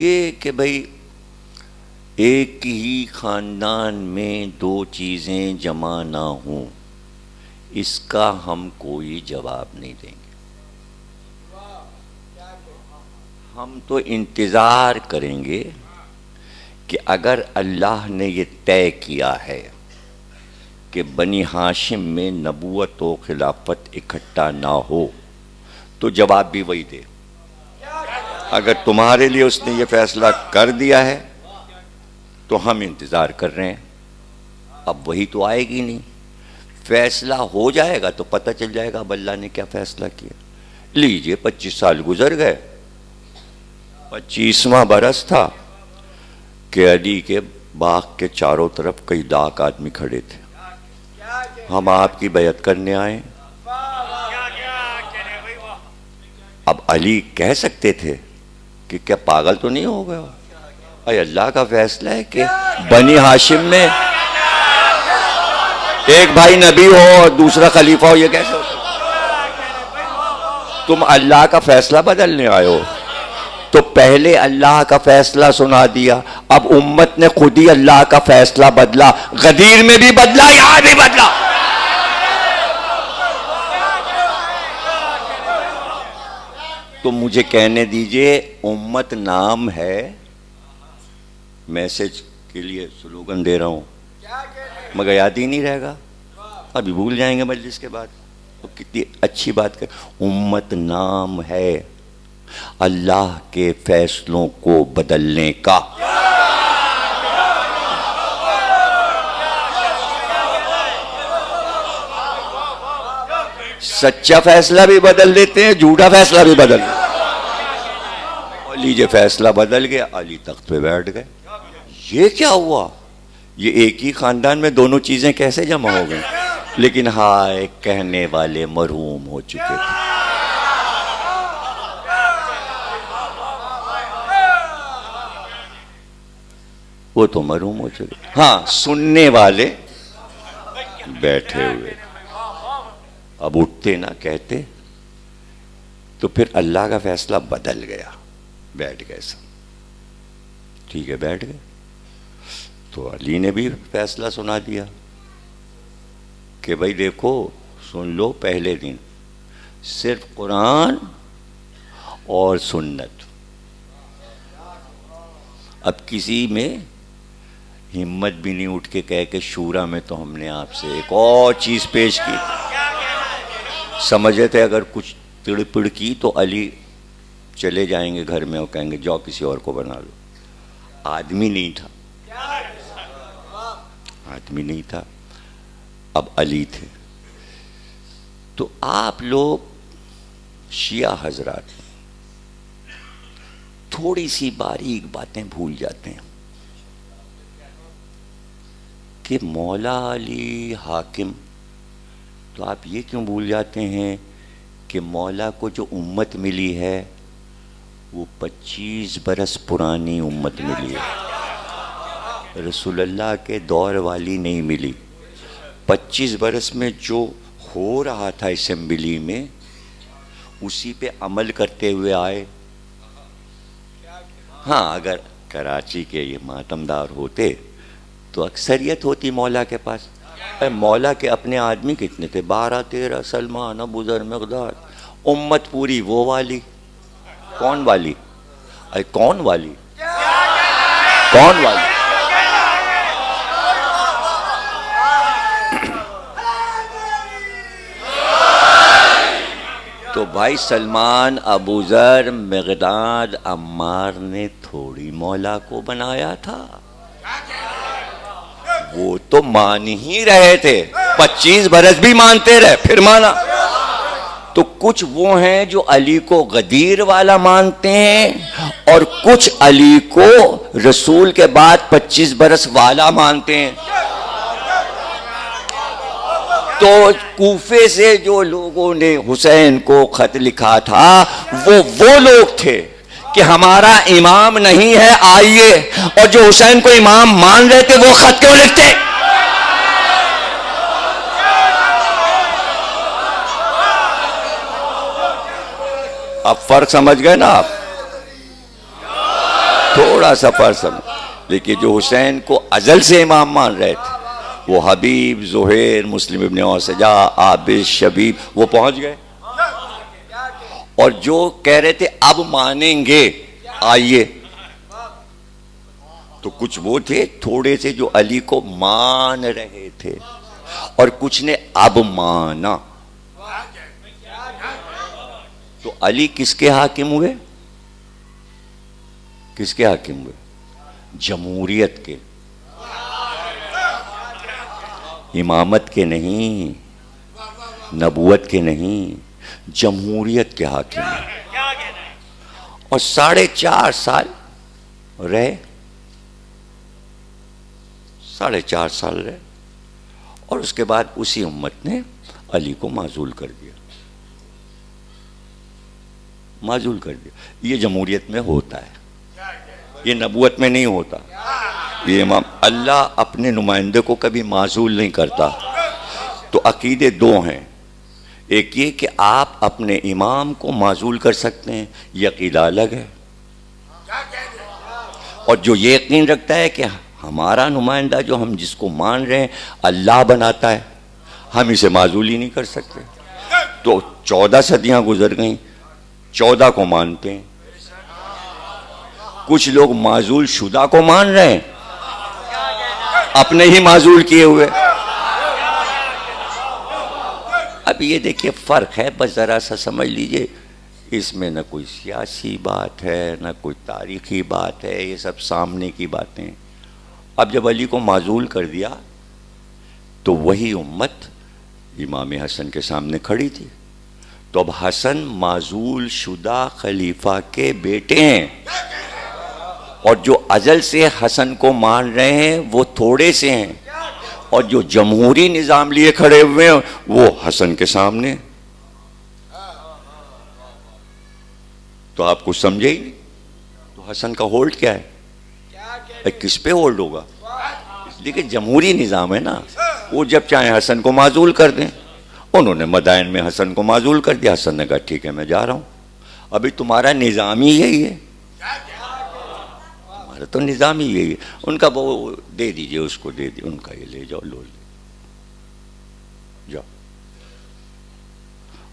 یہ کہ بھئی ایک ہی خاندان میں دو چیزیں جمع نہ ہوں، اس کا ہم کوئی جواب نہیں دیں گے۔ ہم تو انتظار کریں گے کہ اگر اللہ نے یہ طے کیا ہے کہ بنی ہاشم میں نبوت و خلافت اکٹھا نہ ہو تو جواب بھی وہی دے۔ اگر تمہارے لیے اس نے یہ فیصلہ کر دیا ہے تو ہم انتظار کر رہے ہیں۔ اب وہی تو آئے گی نہیں، فیصلہ ہو جائے گا تو پتہ چل جائے گا اب اللہ نے کیا فیصلہ کیا۔ لیجئے 25 سال گزر گئے، 25واں برس تھا کہ علی کے باغ کے چاروں طرف کئی لاکھ آدمی کھڑے تھے۔ ہم آپ کی بیعت کرنے آئے۔ اب علی کہہ سکتے تھے کہ کیا پاگل تو نہیں ہو گیا؟ اے اللہ کا فیصلہ ہے کہ بنی ہاشم میں ایک بھائی نبی ہو اور دوسرا خلیفہ ہو، یہ کیسے ہو سکتا؟ تم اللہ کا فیصلہ بدلنے آئے ہو تو پہلے اللہ کا فیصلہ سنا دیا، اب امت نے خود ہی اللہ کا فیصلہ بدلا، غدیر میں بھی بدلا، یہاں بھی بدلا۔ تو مجھے کہنے دیجئے امت نام ہے، میسج کے لیے سلوگن دے رہا ہوں مگر یاد ہی نہیں رہے گا، ابھی بھول جائیں گے مجلس کے بعد۔ تو کتنی اچھی بات کر، امت نام ہے اللہ کے فیصلوں کو بدلنے کا۔ سچا فیصلہ بھی بدل دیتے ہیں، جھوٹا فیصلہ بھی بدل دیتے ہیں۔ اور لیجئے فیصلہ بدل گیا، علی تخت پہ بیٹھ گئے۔ یہ کیا ہوا؟ یہ ایک ہی خاندان میں دونوں چیزیں کیسے جمع ہو گئیں؟ لیکن ہائے کہنے والے مرحوم ہو چکے تھے۔ وہ تو مرحوم ہو چکے، ہاں سننے والے بیٹھے ہوئے۔ اب اٹھتے نہ کہتے تو پھر اللہ کا فیصلہ بدل گیا، بیٹھ گئے سب۔ ٹھیک ہے بیٹھ گئے تو علی نے بھی فیصلہ سنا دیا کہ بھئی دیکھو سن لو، پہلے دن صرف قرآن اور سنت۔ اب کسی میں ہمت بھی نہیں اٹھ کے کہے کہ شورا میں تو ہم نے آپ سے ایک اور چیز پیش کی، سمجھے تھے اگر کچھ تڑپڑ کی تو علی چلے جائیں گے گھر میں اور کہیں گے جاؤ کسی اور کو بنا لو۔ آدمی نہیں تھا، آدمی نہیں تھا، اب علی تھے۔ تو آپ لوگ شیعہ حضرات تھوڑی سی باریک باتیں بھول جاتے ہیں کہ مولا علی حاکم، تو آپ یہ کیوں بھول جاتے ہیں کہ مولا کو جو امت ملی ہے وہ 25 برس پرانی امت ملی ہے، رسول اللہ کے دور والی نہیں ملی۔ 25 برس میں جو ہو رہا تھا اسمبلی میں اسی پہ عمل کرتے ہوئے آئے۔ ہاں اگر کراچی کے یہ ماتمدار ہوتے تو اکثریت ہوتی مولا کے پاس۔ مولا کے اپنے آدمی کتنے تھے؟ 12 13، سلمان، ابوذر، مقداد۔ امت پوری وہ والی، کون والی؟ کون والی؟ کون والی؟ تو بھائی سلمان، ابوذر، مقداد، عمار نے تھوڑی مولا کو بنایا تھا، وہ تو مان ہی رہے تھے، 25 برس بھی مانتے رہے پھر مانا۔ تو کچھ وہ ہیں جو علی کو غدیر والا مانتے ہیں اور کچھ علی کو رسول کے بعد 25 برس والا مانتے ہیں۔ تو کوفے سے جو لوگوں نے حسین کو خط لکھا تھا وہ لوگ تھے کہ ہمارا امام نہیں ہے آئیے، اور جو حسین کو امام مان رہے تھے وہ خط کیوں لکھتے؟ اب فرق سمجھ گئے نا آپ؟ تھوڑا سا فرق سمجھ. لیکن جو حسین کو ازل سے امام مان رہے تھے وہ حبیب، زہیر، مسلم ابن اوسجا، عابس، شبیب وہ پہنچ گئے. اور جو کہہ رہے تھے اب مانیں گے آئیے، تو کچھ وہ تھے تھوڑے سے جو علی کو مان رہے تھے اور کچھ نے اب مانا. تو علی کس کے حاکم ہوئے؟ کس کے حاکم ہوئے؟ جمہوریت کے، امامت کے نہیں، نبوت کے نہیں، جمہوریت کے حاکم ہیں. اور 4.5 سال رہے، 4.5 سال رہے، اور اس کے بعد اسی امت نے علی کو معزول کر دیا. معزول کر دیا. یہ جمہوریت میں ہوتا ہے، یہ نبوت میں نہیں ہوتا. یہ امام اللہ اپنے نمائندے کو کبھی معزول نہیں کرتا. تو عقیدے 2 ہیں. ایک یہ کہ آپ اپنے امام کو معزول کر سکتے ہیں، یہ عقیدہ الگ ہے. اور جو یہ یقین رکھتا ہے کہ ہمارا نمائندہ جو ہم جس کو مان رہے ہیں اللہ بناتا ہے، ہم اسے معزول ہی نہیں کر سکتے. تو 14 صدیاں گزر گئیں، 14 کو مانتے ہیں. کچھ لوگ معزول شدہ کو مان رہے ہیں، اپنے ہی معزول کیے ہوئے. اب یہ دیکھیے فرق ہے، بس ذرا سا سمجھ لیجئے. اس میں نہ کوئی سیاسی بات ہے نہ کوئی تاریخی بات ہے، یہ سب سامنے کی باتیں. اب جب علی کو معزول کر دیا تو وہی امت امام حسن کے سامنے کھڑی تھی. تو اب حسن معزول شدہ خلیفہ کے بیٹے ہیں، اور جو ازل سے حسن کو مان رہے ہیں وہ تھوڑے سے ہیں، اور جو جمہوری نظام لیے کھڑے ہوئے ہیں وہ حسن کے سامنے. تو آپ کچھ سمجھے ہی نہیں. تو حسن کا ہولڈ کیا ہے؟ کس پہ ہولڈ ہوگا؟ اس لیے کہ جمہوری نظام ہے نا، وہ جب چاہیں حسن کو معزول کر دیں. انہوں نے مدائن میں حسن کو معزول کر دیا. حسن نے کہا ٹھیک ہے میں جا رہا ہوں. ابھی تمہارا نظام ہی یہی ہے، ہمارا تو نظام ہی یہی ہے. ان کا وہ دے دیجئے، اس کو دے دیجئے، ان کا یہ لے جاؤ، لو جاؤ.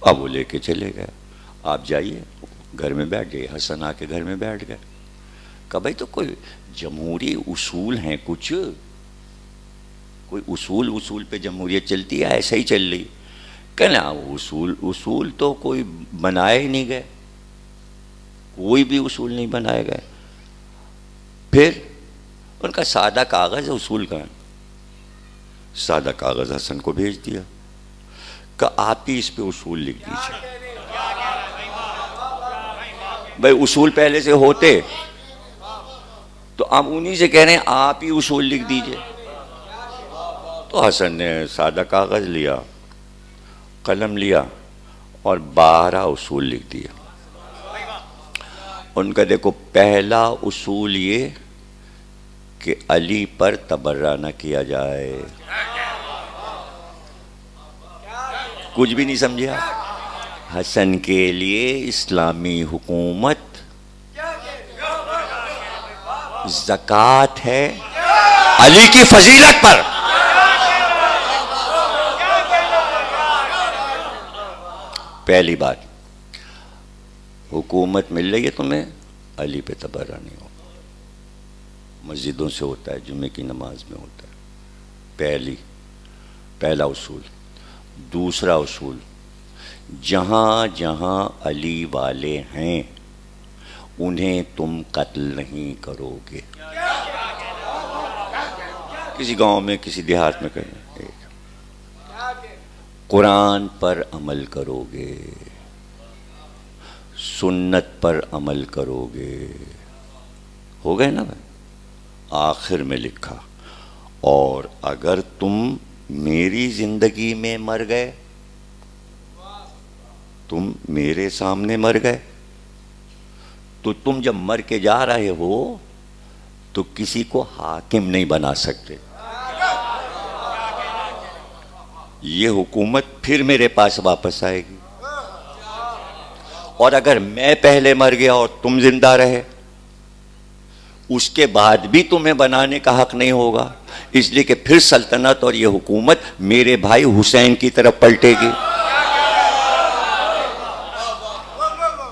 اب وہ لے کے چلے گئے. آپ جائیے گھر میں بیٹھ گئے. حسن آ کے گھر میں بیٹھ گئے. کہا بھائی تو کوئی جمہوری اصول ہیں، کچھ کوئی اصول پہ جمہوریت چلتی ہے، ایسا ہی چل رہی. کہنا اصول تو کوئی بنائے ہی نہیں گئے، کوئی بھی اصول نہیں بنائے گئے. پھر ان کا سادہ کاغذ اصول کا، سادہ کاغذ حسن کو بھیج دیا کہ آپ ہی اس پہ اصول لکھ دیجیے. بھائی اصول پہلے سے ہوتے تو آپ انہی سے کہہ رہے ہیں آپ ہی اصول لکھ دیجیے. تو حسن نے سادہ کاغذ لیا، قلم لیا اور 12 اصول لکھ دیا. ان کا دیکھو پہلا اصول یہ کہ علی پر تبرہ نہ کیا جائے. کچھ بھی نہیں سمجھا. حسن کے لیے اسلامی حکومت زکوٰۃ ہے علی کی فضیلت پر. پہلی بات، حکومت مل رہی ہے تمہیں، علی پہ تبرہ نہیں ہو. مسجدوں سے ہوتا ہے، جمعے کی نماز میں ہوتا ہے. پہلا اصول. دوسرا اصول، جہاں جہاں علی والے ہیں انہیں تم قتل نہیں کرو گے. کسی گاؤں میں کسی دیہات میں کہیں قرآن پر عمل کرو گے، سنت پر عمل کرو گے. ہو گئے نا بھائی. آخر میں لکھا اور اگر تم میری زندگی میں مر گئے، تم میرے سامنے مر گئے، تو تم جب مر کے جا رہے ہو تو کسی کو حاکم نہیں بنا سکتے. یہ حکومت پھر میرے پاس واپس آئے گی. اور اگر میں پہلے مر گیا اور تم زندہ رہے اس کے بعد بھی تمہیں بنانے کا حق نہیں ہوگا، اس لیے کہ پھر سلطنت اور یہ حکومت میرے بھائی حسین کی طرف پلٹے گی۔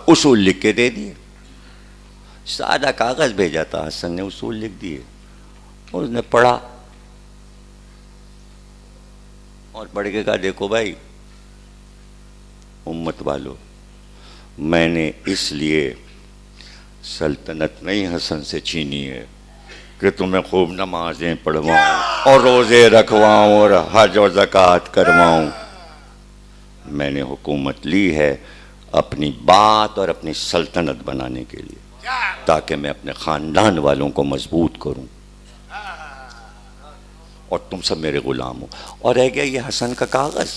اصول لکھ کے دے دیے، سادہ کاغذ بھیجا تھا، حسن نے اصول لکھ دیے، اور اس نے پڑھا اور پڑھ کے کہا دیکھو بھائی امت والو، میں نے اس لیے سلطنت نہیں حسن سے چھینی ہے کہ تمہیں خوب نمازیں پڑھواؤں اور روزے رکھواؤں اور حج اور زکوٰۃ کرواؤں، میں نے حکومت لی ہے اپنی بات اور اپنی سلطنت بنانے کے لیے، تاکہ میں اپنے خاندان والوں کو مضبوط کروں اور تم سب میرے غلام ہو۔ اور رہ گیا یہ حسن کا کاغذ،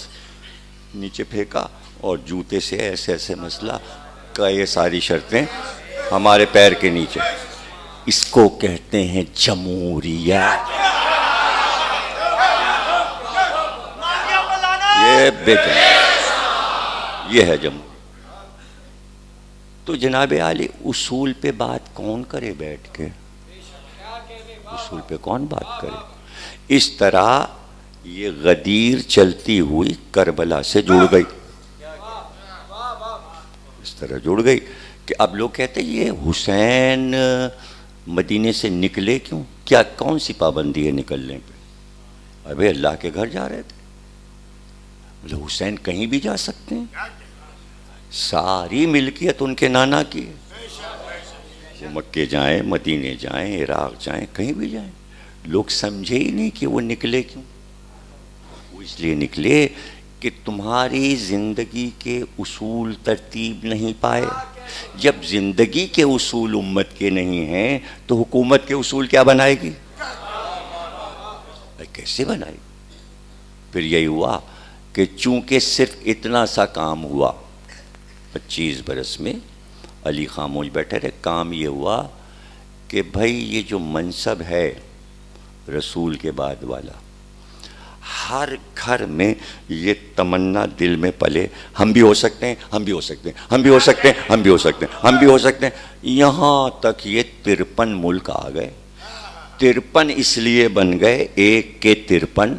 نیچے پھینکا اور جوتے سے ایسے ایسے مسئلہ کا یہ ساری شرطیں ہمارے پیر کے نیچے۔ اس کو کہتے ہیں جمہوریت۔ یہ یہ ہے جمہوریت۔ تو جناب عالی اصول پہ بات کون کرے بیٹھ کے؟ اصول پہ کون بات کرے؟ اس طرح یہ غدیر چلتی ہوئی کربلا سے جڑ گئی، اس طرح جڑ گئی کہ اب لوگ کہتے ہیں یہ حسین مدینے سے نکلے کیوں؟ کیا کون سی پابندی ہے نکلنے پہ؟ ابھی اللہ کے گھر جا رہے تھے، مطلب حسین کہیں بھی جا سکتے ہیں، ساری ملکیت ان کے نانا کی ہے، وہ مکے جائیں، مدینے جائیں، عراق جائیں، کہیں بھی جائیں۔ لوگ سمجھے ہی نہیں کہ وہ نکلے کیوں۔ وہ اس لیے نکلے کہ تمہاری زندگی کے اصول ترتیب نہیں پائے۔ جب زندگی کے اصول امت کے نہیں ہیں تو حکومت کے اصول کیا بنائے گی؟ کیسے بنائے گی؟ پھر یہی ہوا کہ چونکہ صرف اتنا سا کام ہوا 25 برس میں، علی خاموش بیٹھے رہے، کام یہ ہوا کہ بھائی یہ جو منصب ہے رسول کے بعد والا، ہر گھر میں یہ تمنا دل میں پلے، ہم بھی ہو سکتے ہیں، ہم بھی ہو سکتے ہیں، ہم بھی ہو سکتے ہیں، ہم بھی ہو سکتے ہیں، ہم بھی ہو سکتے ہیں۔ یہاں تک یہ 53 ملک آ گئے۔ 53 اس لیے بن گئے، ایک کے 53،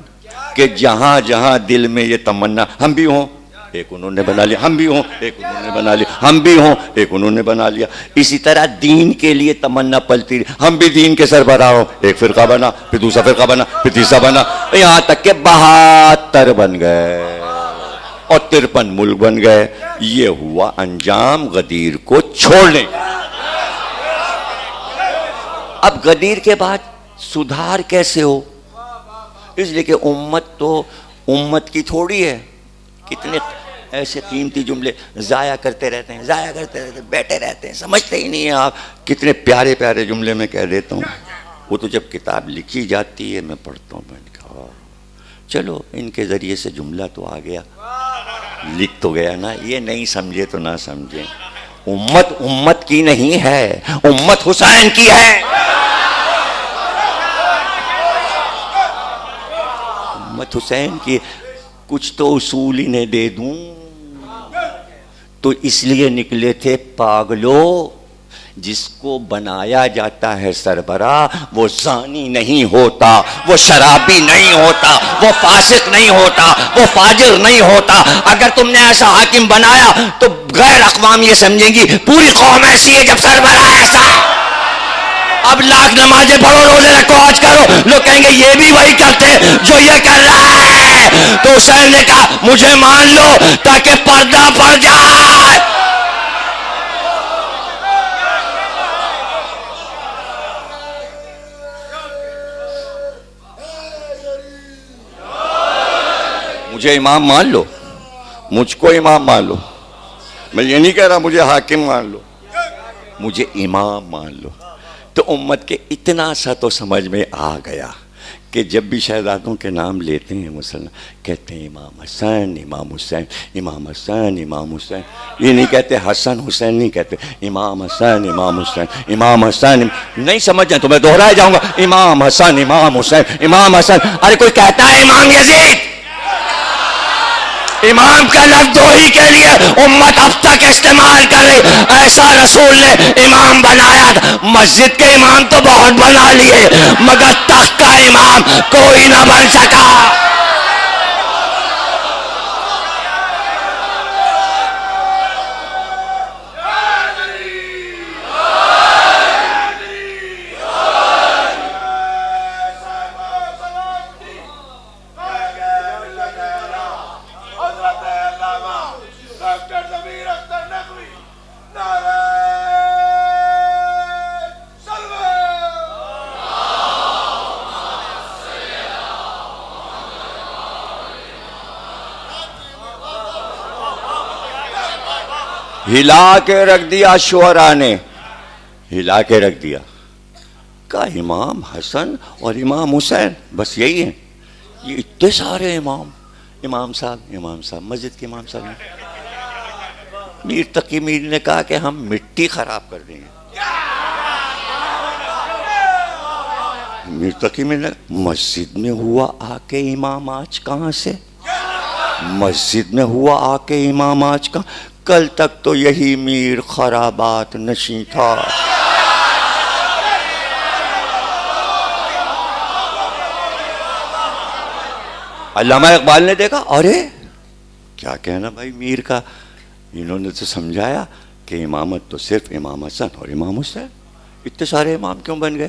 کہ جہاں جہاں دل میں یہ تمنا، ہم بھی ہوں، ایک انہوں نے بنا لیا، ہم بھی ہوں، ایک انہوں نے بنا لیا، ہم بھی ہوں، ایک انہوں نے بنا لیا۔ اسی طرح دین کے لیے تمنا پلتی رہی، ہم بھی دین کے سربراہ ہوں، ایک فرقہ بنا، پھر دوسرا فرقہ بنا، پھر تیسرا بنا، یہاں تک کہ 72 بن گئے اور 53 ملک بن گئے۔ یہ ہوا انجام غدیر کو چھوڑنے۔ اب غدیر کے بعد سدھار کیسے ہو؟ اس لیے کہ امت تو امت کی تھوڑی ہے، کتنے ایسے قیمتی جملے ضائع کرتے رہتے ہیں، ضائع کرتے رہتے ہیں، بیٹھے رہتے ہیں، سمجھتے ہی نہیں ہیں آپ۔ کتنے پیارے پیارے جملے میں کہہ دیتا ہوں، وہ تو جب کتاب لکھی جاتی ہے میں پڑھتا ہوں، میں نے کہا چلو ان کے ذریعے سے جملہ تو آ گیا، لکھ تو گیا نا، یہ نہیں سمجھے تو نہ سمجھیں۔ امت امت کی نہیں ہے، امت حسین کی ہے۔ امت حسین کی۔ کچھ تو اصول انہیں دے دوں، تو اس لیے نکلے تھے پاگلو، جس کو بنایا جاتا ہے سربراہ وہ زانی نہیں ہوتا، وہ شرابی نہیں ہوتا، وہ فاسق نہیں ہوتا، وہ فاجر نہیں ہوتا۔ اگر تم نے ایسا حاکم بنایا تو غیر اقوام یہ سمجھیں گی پوری قوم ایسی ہے جب سربراہ ایسا ہے۔ اب لاکھ نمازیں پڑھو، روزے رکھو، حج کرو، لوگ کہیں گے یہ بھی وہی کرتے جو یہ کر رہا ہے۔ تو حسین نے کہا مجھے مان لو تاکہ پردہ پڑ جائے۔ مجھے امام مان لو، مجھ کو امام مان لو، میں یہ نہیں کہہ رہا مجھے حاکم مان لو، مجھے امام مان لو۔ تو امت کے اتنا سا تو سمجھ میں آ گیا کہ جب بھی شہزادوں کے نام لیتے ہیں مسلمان کہتے ہیں امام حسین، امام حسین، امام حسین، امام حسین، یہ نہیں کہتے حسن حسین، نہیں کہتے امام حسین، امام حسین، امام حسین۔ نہیں سمجھ جائیں تو میں دوہرائے جاؤں گا، امام حسن، امام حسین، امام حسن۔ ارے کوئی کہتا ہے امام یزید، امام کا لفظ دو ہی کے لیے امت اب تک استعمال کر رہی. ایسا رسول نے امام بنایا تھا. مسجد کے امام تو بہت بنا لیے مگر تخت کا امام کوئی نہ بن سکا. ہلا کے رکھ دیا شعراء نے, ہلا کے رکھ دیا. کا امام حسن اور امام حسین بس یہی ہیں. یہ اتنے سارے امام, امام صاحب مسجد کے امام صاحب. میر تقی میر نے کہا کہ ہم مٹی خراب کر دیں گے. میر تقی میر نے مسجد میں ہوا آ کے امام آج کہاں سے, مسجد میں ہوا آ کے امام آج کہاں. کل تک تو یہی میر خرابات نشیں تھا. علامہ اقبال نے دیکھا, ارے کیا کہنا بھائی میر کا. انہوں نے تو سمجھایا کہ امامت تو صرف امام حسن اور امام حسین, اتنے سارے امام کیوں بن گئے.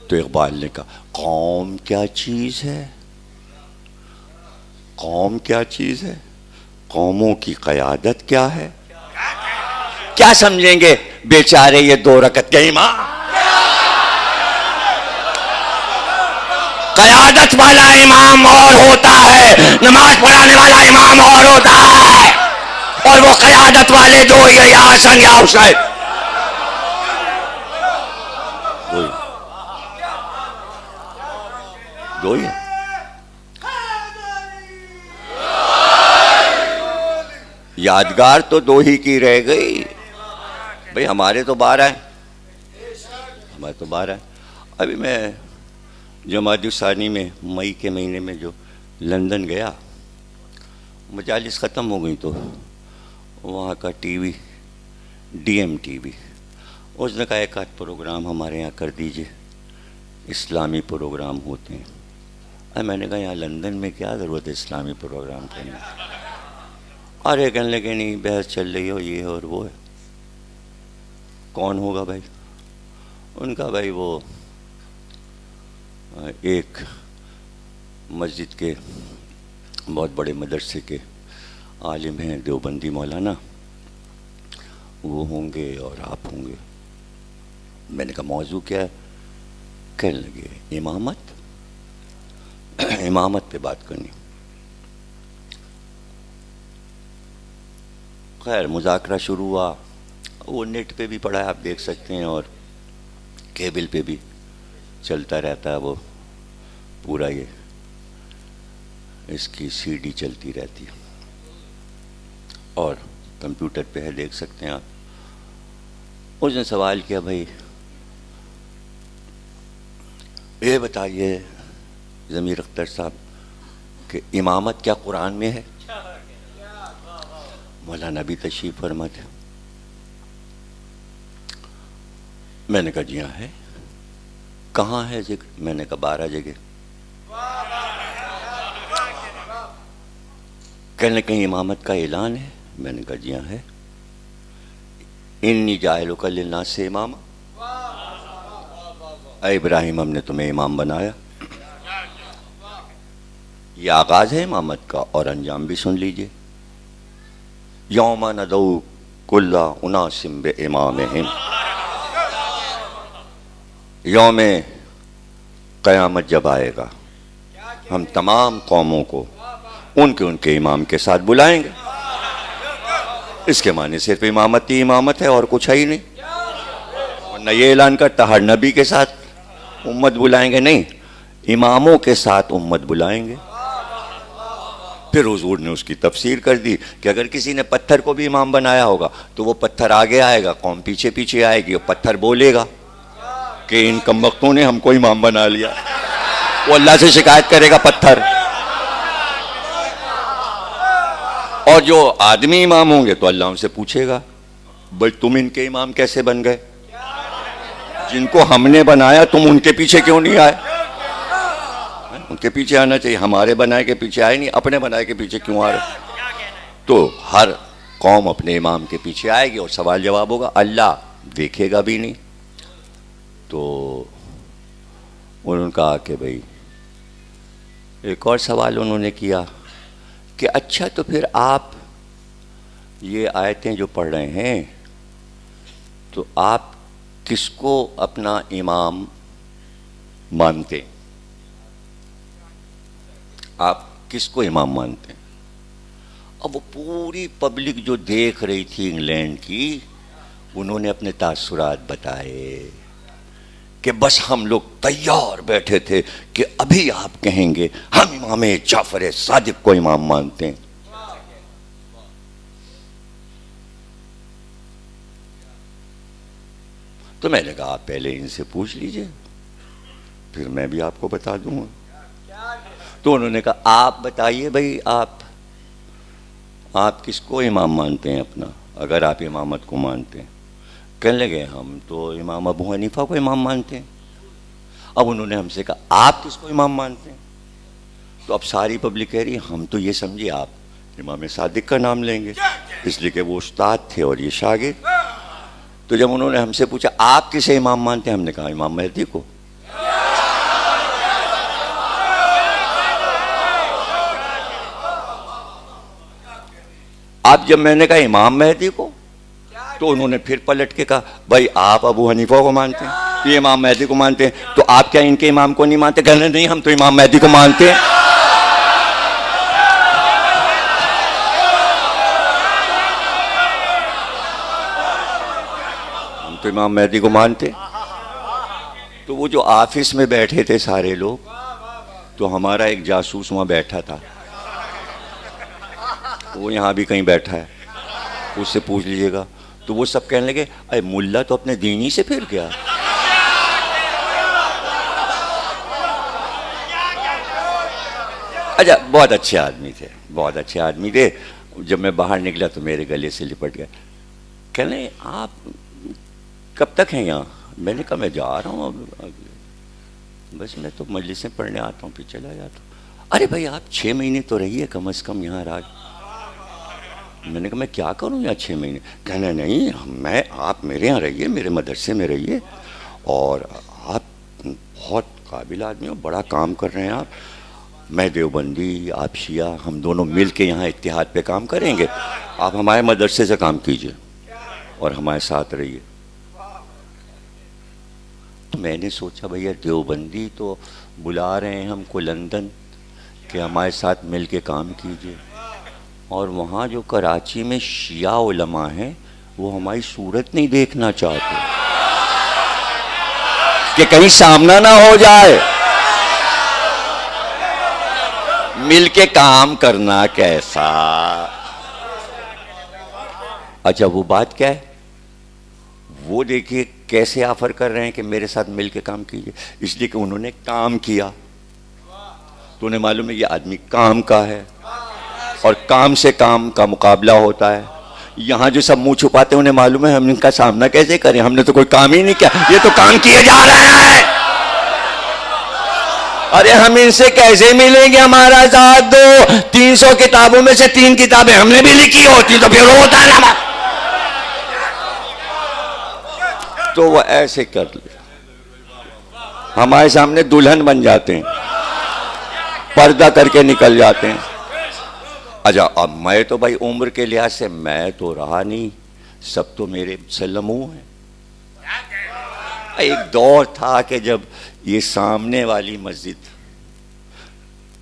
تو اقبال نے کہا قوم کیا چیز ہے, قوم کیا چیز ہے, قوموں کی قیادت کیا ہے. کیا سمجھیں گے بیچارے یہ 2 رکعت کے امام. قیادت والا امام اور ہوتا ہے, نماز پڑھانے والا امام اور ہوتا ہے, اور وہ قیادت والے جو یہ یا حسن یا حسین. دو ہی یادگار تو 2 ہی کی رہ گئی بھئی. ہمارے تو 12 ہیں, ہمارے تو 12 ہیں. ابھی میں جمادی ثانی میں مئی کے مہینے میں جو لندن گیا, مجالس ختم ہو گئی تو وہاں کا TV DM TV, اس نے کہا ایک آدھ پروگرام ہمارے یہاں کر دیجئے, اسلامی پروگرام ہوتے ہیں. میں نے کہا یہاں لندن میں کیا ضرورت ہے اسلامی پروگرام کرنے. ارے کہنے لگے نہیں بحث چل رہی ہو یہ اور وہ ہے. کون ہوگا بھائی. ان کا بھائی وہ ایک مسجد کے بہت بڑے مدرسے کے عالم ہیں دیوبندی مولانا, وہ ہوں گے اور آپ ہوں گے. میں نے کہا موضوع کیا ہے. کہنے لگے امامت, امامت پہ بات کرنی. خیر مذاکرہ شروع ہوا. وہ نیٹ پہ بھی پڑھا ہے آپ دیکھ سکتے ہیں, اور کیبل پہ بھی چلتا رہتا ہے. وہ پورا یہ اس کی سی ڈی چلتی رہتی ہے, اور کمپیوٹر پہ ہے دیکھ سکتے ہیں آپ. اس نے سوال کیا بھائی یہ بتائیے ضمیر اختر صاحب کہ امامت کیا قرآن میں ہے. مولانا بھی تشریف فرما تھے. میں نے کہا جی ہاں ہے. کہاں ہے ذکر. میں نے کہا 12 جگہ. کہنے کہیں امامت کا اعلان ہے. میں نے کہا جی ہاں ہے. انی جاعلک للناس اماما, اے ابراہیم ہم نے تمہیں امام بنایا. یہ آغاز ہے امامت کا, اور انجام بھی سن لیجئے. یوم ندعو کل اناس بامامہم, یوم قیامت جب آئے گا ہم تمام قوموں کو ان کے امام کے ساتھ بلائیں گے. اس کے معنی صرف امامت ہی امامت ہے اور کچھ ہے ہی نہیں. ورنہ یہ اعلان کرتا ہر نبی کے ساتھ امت بلائیں گے, نہیں, اماموں کے ساتھ امت بلائیں گے. پھر حضور نے اس کی تفسیر کر دی کہ اگر کسی نے پتھر کو بھی امام بنایا ہوگا تو وہ پتھر آگے آئے گا, قوم پیچھے پیچھے آئے گی, اور پتھر بولے گا کہ ان کمبختوں نے ہم کو امام بنا لیا. وہ اللہ سے شکایت کرے گا پتھر. اور جو آدمی امام ہوں گے تو اللہ ان سے پوچھے گا بھائی تم ان کے امام کیسے بن گئے؟ جن کو ہم نے بنایا تم ان کے پیچھے کیوں نہیں آئے؟ ان کے پیچھے آنا چاہیے، ہمارے بنائے کے پیچھے آئے نہیں، اپنے بنائے کے پیچھے کیوں آ رہے؟ تو ہر قوم اپنے امام کے پیچھے آئے گی اور سوال جواب ہوگا، اللہ دیکھے گا بھی نہیں۔ تو انہوں نے کہا کہ بھائی ایک اور سوال انہوں نے کیا کہ اچھا تو پھر آپ یہ آیتیں جو پڑھ رہے ہیں تو آپ کس کو اپنا امام مانتے ہیں؟ آپ کس کو امام مانتے ہیں؟ اب وہ پوری پبلک جو دیکھ رہی تھی انگلینڈ کی، انہوں نے اپنے تاثرات بتائے کہ بس ہم لوگ تیار بیٹھے تھے کہ ابھی آپ کہیں گے ہم امام جعفر صادق کو امام مانتے ہیں۔ تو میں نے کہا آپ پہلے ان سے پوچھ لیجئے پھر میں بھی آپ کو بتا دوں گا۔ تو انہوں نے کہا آپ بتائیے بھائی آپ کس کو امام مانتے ہیں اپنا، اگر آپ امامت کو مانتے ہیں؟ کہنے لگے ہم تو امام ابو حنیفہ کو امام مانتے ہیں۔ اب انہوں نے ہم سے کہا آپ کس کو امام مانتے ہیں؟ تو اب ساری پبلک کہہ رہی ہم تو یہ سمجھے آپ امام صادق کا نام لیں گے، اس لیے کہ وہ استاد تھے اور یہ شاگرد۔ تو جب انہوں نے ہم سے پوچھا آپ کسے امام مانتے ہیں، ہم نے کہا امام مہدی کو۔ اب جب میں نے کہا امام مہدی کو، تو انہوں نے پھر پلٹ کے کہا بھائی آپ ابو حنیفہ کو مانتے ہیں، یہ امام مہدی کو مانتے ہیں، تو آپ کیا ان کے امام کو نہیں مانتے؟ کہنے نہیں ہم تو امام مہدی کو مانتے ہیں۔ ہم تو امام مہدی کو مانتے۔ تو وہ جو آفس میں بیٹھے تھے سارے لوگ، تو ہمارا ایک جاسوس وہاں بیٹھا تھا، وہ یہاں بھی کہیں بیٹھا ہے، اس سے پوچھ لیجئے گا۔ تو وہ سب کہنے لگے اے ملا تو اپنے دینی سے پھر گیا۔ اچھا بہت اچھے آدمی تھے، بہت اچھے آدمی تھے۔ جب میں باہر نکلا تو میرے گلے سے لپٹ گیا، کہنے لگے آپ کب تک ہیں یہاں؟ میں نے کہا میں جا رہا ہوں، بس میں تو مجلسیں پڑھنے آتا ہوں پھر چلا جاتا ہوں۔ ارے بھائی آپ 6 مہینے تو رہیے کم از کم یہاں راج۔ میں نے کہا میں کیا کروں یہاں 6 مہینے؟ کہنا نہیں آپ میرے یہاں رہیے، میرے مدرسے میں رہیے، اور آپ بہت قابل آدمی ہو، بڑا کام کر رہے ہیں آپ، میں دیوبندی آپ شیعہ، ہم دونوں مل کے یہاں اتحاد پہ کام کریں گے، آپ ہمارے مدرسے سے کام کیجئے اور ہمارے ساتھ رہیے۔ تو میں نے سوچا بھیا دیوبندی تو بلا رہے ہیں ہم کو لندن کہ ہمارے ساتھ مل کے کام کیجئے، اور وہاں جو کراچی میں شیعہ علماء ہیں وہ ہماری صورت نہیں دیکھنا چاہتے کہ کہیں سامنا نہ ہو جائے، مل کے کام کرنا کیسا۔ اچھا وہ بات کیا ہے، وہ دیکھیے کیسے آفر کر رہے ہیں کہ میرے ساتھ مل کے کام کیجئے، اس لیے کہ انہوں نے کام کیا، تو انہیں معلوم ہے یہ آدمی کام کا ہے، اور کام سے کام کا مقابلہ ہوتا ہے۔ یہاں جو سب منہ چھپاتے ہیں انہیں معلوم ہے ہم ان کا سامنا کیسے کریں، ہم نے تو کوئی کام ہی نہیں کیا، یہ تو کام کیے جا رہے ہیں، ارے ہم ان سے کیسے ملیں گے، ہمارا ساتھ دو۔ 300 کتابوں میں سے 3 کتابیں ہم نے بھی لکھی ہوتی تو پھر ہوتا نا۔ تو وہ ایسے کر لے، ہمارے سامنے دلہن بن جاتے ہیں، پردہ کر کے نکل جاتے ہیں۔ اچھا اب میں تو بھائی عمر کے لحاظ سے میں تو رہا نہیں، سب تو میرے سلموں ہیں۔ ایک دور تھا کہ جب یہ سامنے والی مسجد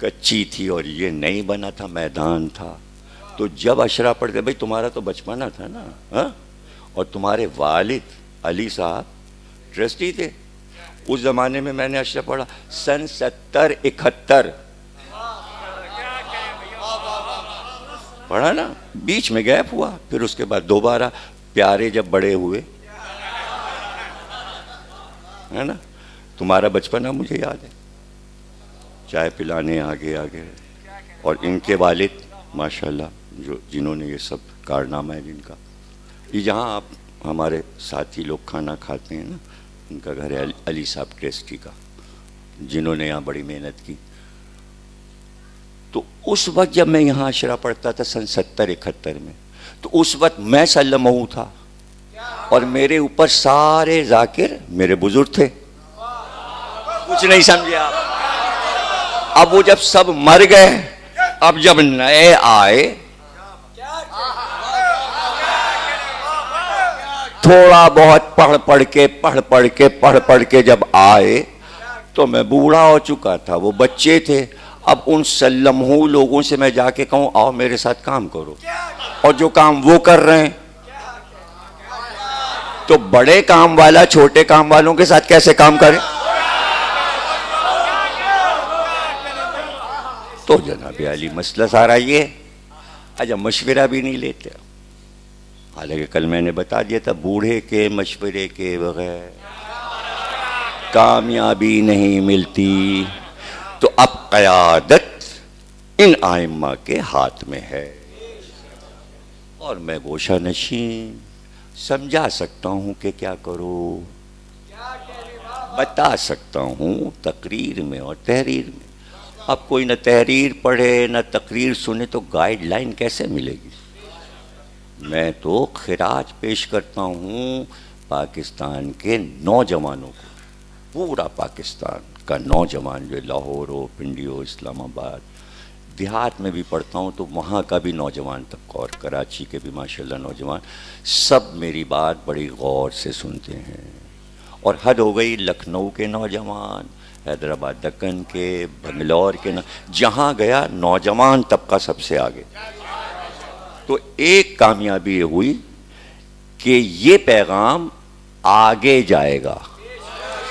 کچی تھی اور یہ نہیں بنا تھا، میدان تھا، تو جب اشرا پڑھتے بھائی تمہارا تو بچپنا تھا نا، اور تمہارے والد علی صاحب ٹرسٹی تھے، اس زمانے میں نے اشرا پڑھا سن 70-71 پڑھا نا، بیچ میں گیپ ہوا، پھر اس کے بعد دوبارہ پیارے جب بڑے ہوئے، ہے نا، تمہارا بچپنا مجھے یاد ہے، چائے پلانے آگے آگے، اور ان کے والد ماشاءاللہ جنہوں نے یہ سب کارنامہ ہے جن کا. یہ جہاں آپ ہمارے ساتھی لوگ کھانا کھاتے ہیں نا، ان کا گھر ہے علی صاحب ٹیسٹی کا، جنہوں نے یہاں بڑی محنت کی. تو اس وقت جب میں یہاں عشرہ پڑھتا تھا سن 70-71 میں، تو اس وقت میں سلمہ تھا اور میرے اوپر سارے ذاکر میرے بزرگ تھے. کچھ نہیں سمجھے آپ. اب وہ جب سب مر گئے، اب جب نئے آئے، تھوڑا بہت پڑھ کے جب آئے تو میں بوڑھا ہو چکا تھا، وہ بچے تھے. اب ان سلمہ لوگوں سے میں جا کے کہوں آؤ میرے ساتھ کام کرو، اور جو کام وہ کر رہے ہیں، تو بڑے کام والا چھوٹے کام والوں کے ساتھ کیسے کام کرے؟ تو جناب علی مسئلہ سارا یہ. اچھا مشورہ بھی نہیں لیتے، حالانکہ کل میں نے بتا دیا تھا بوڑھے کے مشورے کے بغیر کامیابی نہیں ملتی. تو اب قیادت ان ائمہ کے ہاتھ میں ہے، اور میں گوشہ نشین سمجھا سکتا ہوں کہ کیا کرو، بتا سکتا ہوں تقریر میں اور تحریر میں. اب کوئی نہ تحریر پڑھے نہ تقریر سنے تو گائیڈ لائن کیسے ملے گی؟ میں تو خراج پیش کرتا ہوں پاکستان کے نوجوانوں کو، پورا پاکستان کا نوجوان جو لاہور ہو، پنڈی ہو، اسلام آباد، دیہات میں بھی پڑھتا ہوں تو وہاں کا بھی نوجوان تک، اور کراچی کے بھی ماشاءاللہ نوجوان، سب میری بات بڑی غور سے سنتے ہیں. اور حد ہو گئی لکھنؤ کے نوجوان، حیدرآباد دکن کے، بنگلور کے، جہاں گیا نوجوان طبقہ سب سے آگے. تو ایک کامیابی یہ ہوئی کہ یہ پیغام آگے جائے گا،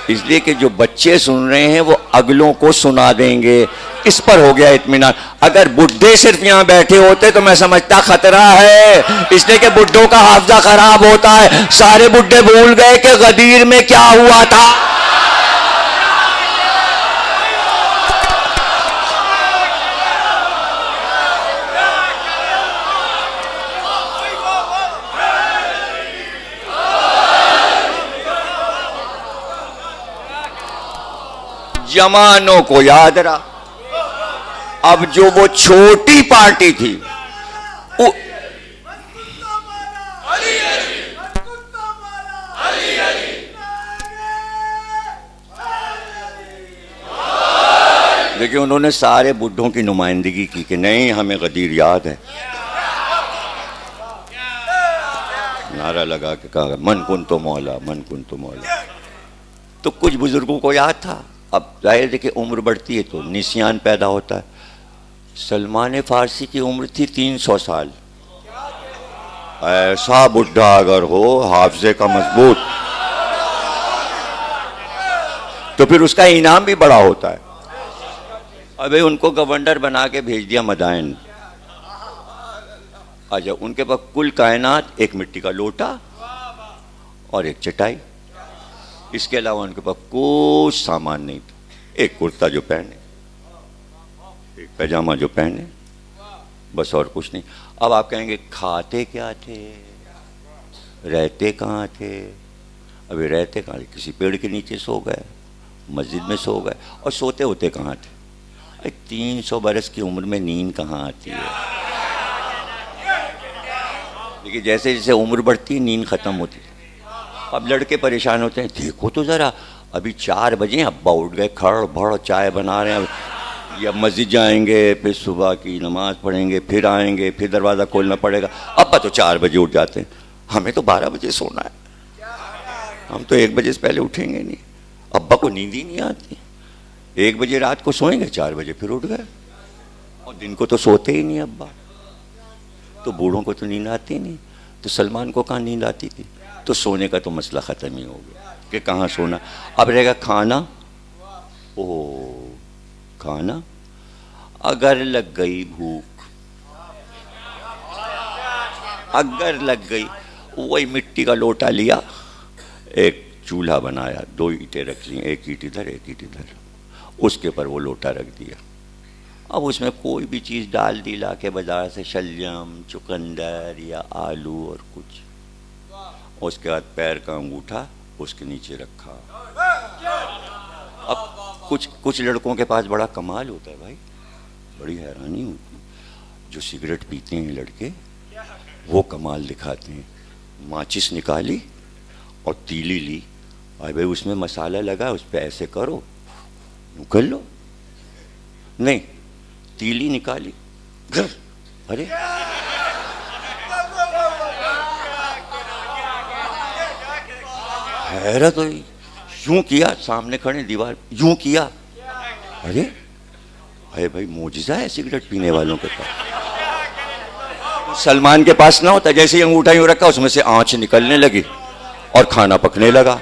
اس لیے کہ جو بچے سن رہے ہیں وہ اگلوں کو سنا دیں گے. اس پر ہو گیا اطمینان. اگر بڈھے صرف یہاں بیٹھے ہوتے تو میں سمجھتا خطرہ ہے، اس لیے کہ بڈھوں کا حافظہ خراب ہوتا ہے. سارے بڈھے بھول گئے کہ غدیر میں کیا ہوا تھا. جوانوں کو یاد رہا. اب جو وہ چھوٹی پارٹی تھی دیکھیں انہوں نے سارے بڈھوں کی نمائندگی کی کہ نہیں ہمیں غدیر یاد ہے. نعرہ لگا کے کہا من کن تو مولا، من کن تو مولا. تو کچھ بزرگوں کو یاد تھا. اب ظاہر ہے کہ عمر بڑھتی ہے تو نسیان پیدا ہوتا ہے. سلمان فارسی کی عمر تھی 300 سال. ایسا بڈھا اگر ہو حافظے کا مضبوط تو پھر اس کا انعام بھی بڑا ہوتا ہے. ابھی ان کو گورنر بنا کے بھیج دیا مدائن. اچھا ان کے پاس کل کائنات ایک مٹی کا لوٹا اور ایک چٹائی، اس کے علاوہ ان کے پاس کچھ سامان نہیں تھا. ایک کرتا جو پہنے، ایک پیجامہ جو پہنے، بس اور کچھ نہیں. اب آپ کہیں گے کھاتے کیا تھے، رہتے کہاں تھے؟ ابھی رہتے کہاں؟ کسی پیڑ کے نیچے سو گئے، مسجد میں سو گئے. اور سوتے ہوتے کہاں تھے؟ 300 برس کی عمر میں نیند کہاں آتی ہے؟ لیکن جیسے جیسے عمر بڑھتی ہے نیند ختم ہوتی ہے. اب لڑکے پریشان ہوتے ہیں، دیکھو تو ذرا ابھی 4 بجے ابا اٹھ گئے، کھڑ بھڑ چائے بنا رہے ہیں، یا مسجد جائیں گے، پھر صبح کی نماز پڑھیں گے، پھر آئیں گے، پھر دروازہ کھولنا پڑے گا. ابا تو 4 بجے اٹھ جاتے ہیں، ہمیں تو 12 بجے سونا ہے، ہم تو 1 بجے سے پہلے اٹھیں گے نہیں. ابا کو نیند ہی نہیں آتی. 1 بجے رات کو سوئیں گے، 4 بجے پھر اٹھ گئے. اور دن کو تو سوتے ہی نہیں ابا. تو بوڑھوں کو تو نیند آتی نہیں. تو سلمان کو کہاں نیند آتی تھی؟ تو سونے کا تو مسئلہ ختم ہی ہو گیا کہ کہاں سونا. اب رہے گا کھانا. کھانا اگر لگ گئی بھوک، اگر لگ گئی، وہی مٹی کا لوٹا لیا، ایک چولہا بنایا، 2 اینٹیں رکھ لی، ایک اینٹ ادھر ایک اینٹ ادھر، اس کے پر وہ لوٹا رکھ دیا. اب اس میں کوئی بھی چیز ڈال دی لا کے بازار سے، شلجم، چقندر یا آلو اور کچھ، اس کے بعد پیر کا انگوٹھا اس کے نیچے رکھا۔ اب کچھ لڑکوں کے پاس بڑا کمال ہوتا ہے بھائی، بڑی حیرانی ہوتی ہے، جو سگریٹ پیتے ہیں لڑکے وہ کمال دکھاتے ہیں۔ ماچس نکالی اور تیلی لی، اور بھائی اس میں مسالہ لگا، اس پہ ایسے کرو، کر لو، نہیں تیلی نکالی، ارے حیرت ہوئی، یوں کیا، سامنے کھڑے دیوار، یوں کیا، ارے بھائی معجزہ ہے سگریٹ پینے والوں کے پاس۔ سلمان کے پاس نہ ہوتا، جیسے ہی انگوٹھا یوں رکھا اس میں سے آنچ نکلنے لگی اور کھانا پکنے لگا۔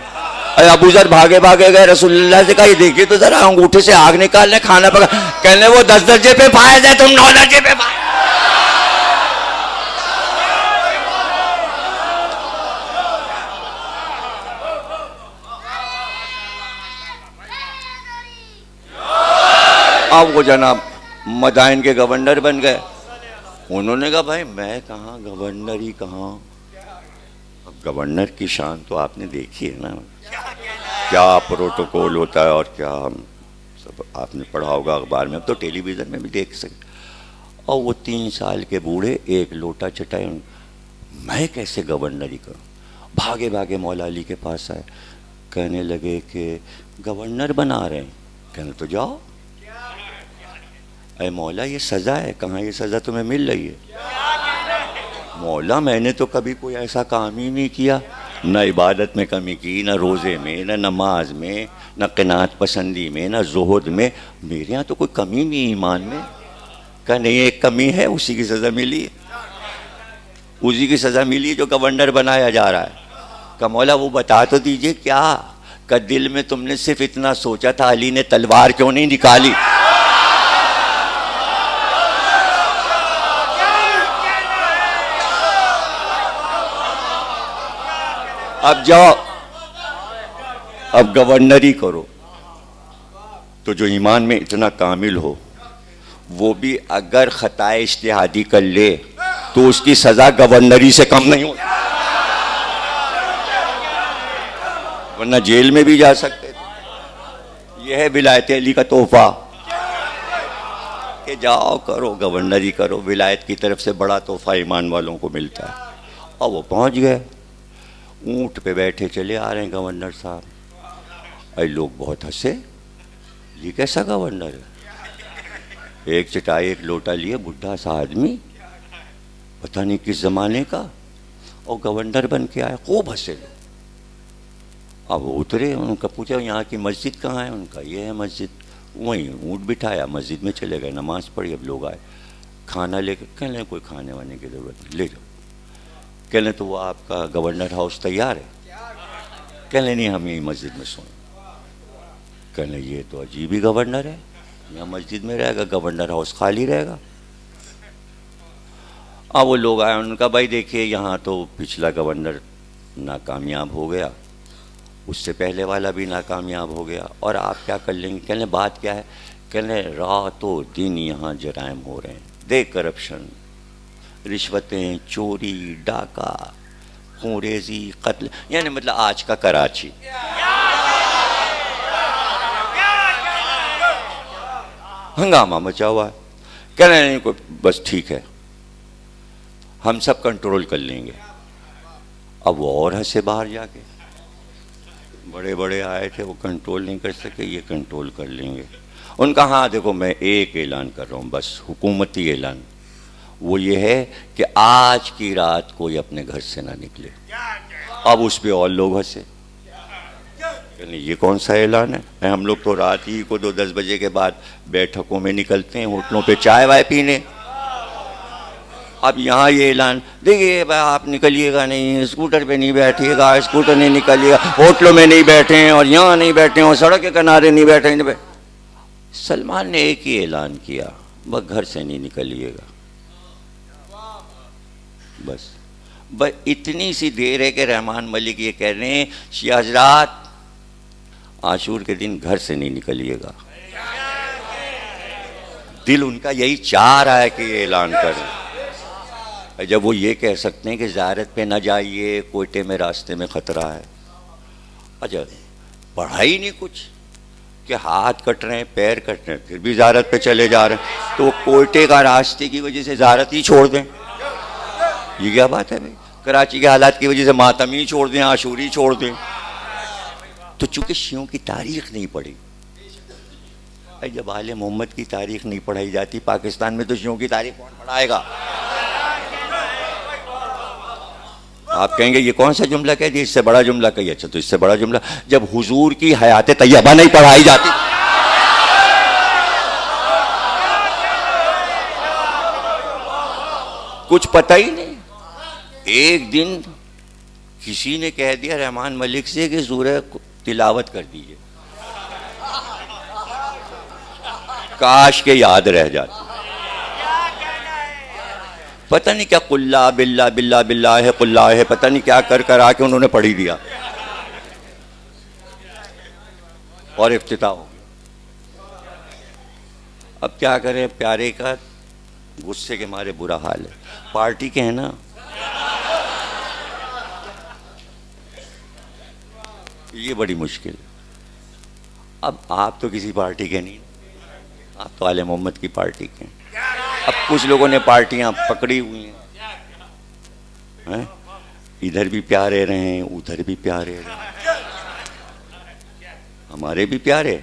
ابو ذر بھاگے گئے رسول اللہ سے کہا یہ دیکھیے تو ذرا انگوٹھے سے آگ نکالنے، کھانا پکا، کہنے وہ 10 درجے پہ فائز ہے، تم 9 درجے پہ فائز۔ اب وہ جناب مدائن کے گورنر بن گئے۔ انہوں نے کہا بھائی میں کہاں گورنر ہی کہاں، اب گورنر کی شان تو آپ نے دیکھی ہے نا، کیا پروٹوکول ہوتا ہے اور کیا سب آپ نے پڑھا ہوگا اخبار میں، اب تو ٹیلی ویژن میں بھی دیکھ سکتے۔ اور وہ 3 سال کے بوڑھے ایک لوٹا چٹائے، میں کیسے گورنر ہی کروں؟ بھاگے مولا علی کے پاس آئے، کہنے لگے کہ گورنر بنا رہے ہیں، کہنے تو جاؤ۔ اے مولا یہ سزا ہے، کہاں یہ سزا تمہیں مل رہی ہے؟ مولا میں نے تو کبھی کوئی ایسا کام ہی نہیں کیا، نہ عبادت میں کمی کی، نہ روزے میں، نہ نماز میں، نہ قناعت پسندی میں، نہ زہد میں، میرے ہاں تو کوئی کمی نہیں ایمان میں۔ کہا نہیں ایک کمی ہے، اسی کی سزا ملی ہے، اسی کی سزا ملی جو گورنر بنایا جا رہا ہے۔ کہا مولا وہ بتا تو دیجئے کیا؟ کہا دل میں تم نے صرف اتنا سوچا تھا علی نے تلوار کیوں نہیں نکالی؟ اب جاؤ اب گورنر ہی کرو۔ تو جو ایمان میں اتنا کامل ہو وہ بھی اگر خطا اجتہادی کر لے تو اس کی سزا گورنری سے کم نہیں ہوتی، ورنہ جیل میں بھی جا سکتے تھے۔ یہ ہے ولایت علی کا تحفہ کہ جاؤ کرو گورنری کرو، ولایت کی طرف سے بڑا تحفہ ایمان والوں کو ملتا ہے۔ اور وہ پہنچ گئے، اونٹ پہ بیٹھے چلے آ رہے ہیں گورنر صاحب۔ اے لوگ بہت ہنسے، یہ کیسا گورنر ہے؟ ایک چٹائی ایک لوٹا لیے، بڈھا سا آدمی پتہ نہیں کس زمانے کا، اور گورنر بن کے آئے، خوب ہنسے لوگ۔ اب وہ اترے، ان کا پوچھا یہاں کی مسجد کہاں ہے؟ ان کا یہ ہے مسجد، وہیں اونٹ بٹھایا، مسجد میں چلے گئے، نماز پڑھی۔ اب لوگ آئے کھانا لے کے، کہنے کوئی کھانے وانے کی ضرورت نہیں، لے جاؤ۔ کہنے تو وہ آپ کا گورنر ہاؤس تیار ہے؟ کہنے نہیں ہم یہیں مسجد میں سوئیں۔ کہنے یہ تو عجیب ہی گورنر ہے، یہاں مسجد میں رہے گا، گورنر ہاؤس خالی رہے گا۔ اب وہ لوگ آئے، ان کا بھائی دیکھیے یہاں تو پچھلا گورنر ناکامیاب ہو گیا، اس سے پہلے والا بھی ناکامیاب ہو گیا، اور آپ کیا کر لیں گے؟ کہنے بات کیا ہے؟ کہنے رات و دن یہاں جرائم ہو رہے ہیں، دیکھ کرپشن، رشوتیں، چوری، ڈاکہ، خونریزی، قتل، یعنی مطلب آج کا کراچی۔ ہنگامہ مچا ہوا ہے۔ کہنے نہیں کوئی بس ٹھیک ہے، ہم سب کنٹرول کر لیں گے۔ اب وہ اور ہنسے باہر جا کے، بڑے بڑے آئے تھے وہ کنٹرول نہیں کر سکے، یہ کنٹرول کر لیں گے۔ ان کا ہاں دیکھو میں ایک اعلان کر رہا ہوں، بس حکومتی اعلان، وہ یہ ہے کہ آج کی رات کوئی اپنے گھر سے نہ نکلے۔ اب اس پہ اور لوگ ہنسے، یعنی یہ کون سا اعلان ہے؟ ہم لوگ تو رات ہی کو 2-10 بجے کے بعد بیٹھکوں میں نکلتے ہیں، ہوٹلوں پہ چائے وائے پینے۔ اب یہاں یہ اعلان دیکھیے آپ نکلیے گا نہیں، اسکوٹر پہ نہیں بیٹھیے گا، اسکوٹر نہیں نکلیے گا، ہوٹلوں میں نہیں بیٹھیں اور یہاں نہیں بیٹھیں اور سڑک کے کنارے نہیں بیٹھیں۔ سلمان نے ایک ہی اعلان کیا، بس گھر سے نہیں نکلیے گا۔ بس اتنی سی دیر ہے کہ رحمان ملک یہ کہہ رہے ہیں شیعہ حضرات عاشور کے دن گھر سے نہیں نکلیے گا، دل ان کا یہی چاہ رہا ہے کہ یہ اعلان کریں. جب وہ یہ کہہ سکتے ہیں کہ زیارت پہ نہ جائیے، کوئٹے میں راستے میں خطرہ ہے. اچھا پڑھا ہی نہیں کچھ کہ ہاتھ کٹ رہے ہیں، پیر کٹ رہے ہیں، پھر بھی زیارت پہ چلے جا رہے ہیں، تو وہ کوئٹے کا راستے کی وجہ سے زیارت ہی چھوڑ دیں؟ یہ کیا بات ہے بھائی؟ کراچی کے حالات کی وجہ سے ماتم ہی چھوڑ دیں، عاشور ہی چھوڑ دیں؟ تو چونکہ شیعوں کی تاریخ نہیں پڑھی. جب آل محمد کی تاریخ نہیں پڑھائی جاتی پاکستان میں، تو شیعوں کی تاریخ کون پڑھائے گا؟ آپ کہیں گے یہ کون سا جملہ کہہ دیا، اس سے بڑا جملہ کہیے. اچھا تو اس سے بڑا جملہ، جب حضور کی حیات طیبہ نہیں پڑھائی جاتی، کچھ پتہ ہی نہیں. ایک دن کسی نے کہہ دیا رحمان ملک سے کہ سورہ تلاوت کر دیجئے، کاش کے یاد رہ جاتی. پتہ نہیں کیا قل لا باللہ باللہ باللہ قل لا ہے، پتہ نہیں کیا کر آ کے انہوں نے پڑھ ہی دیا اور افتتاح ہو گیا. اب کیا کریں، پیارے کا غصے کے مارے برا حال ہے. پارٹی کے ہیں نا، یہ بڑی مشکل ہے. اب آپ تو کسی پارٹی کے نہیں، آپ تو آل محمد کی پارٹی کے ہیں. اب کچھ لوگوں نے پارٹیاں پکڑی ہوئی ہیں، ادھر بھی پیارے رہیں، ادھر بھی پیارے رہیں. ہمارے بھی پیارے،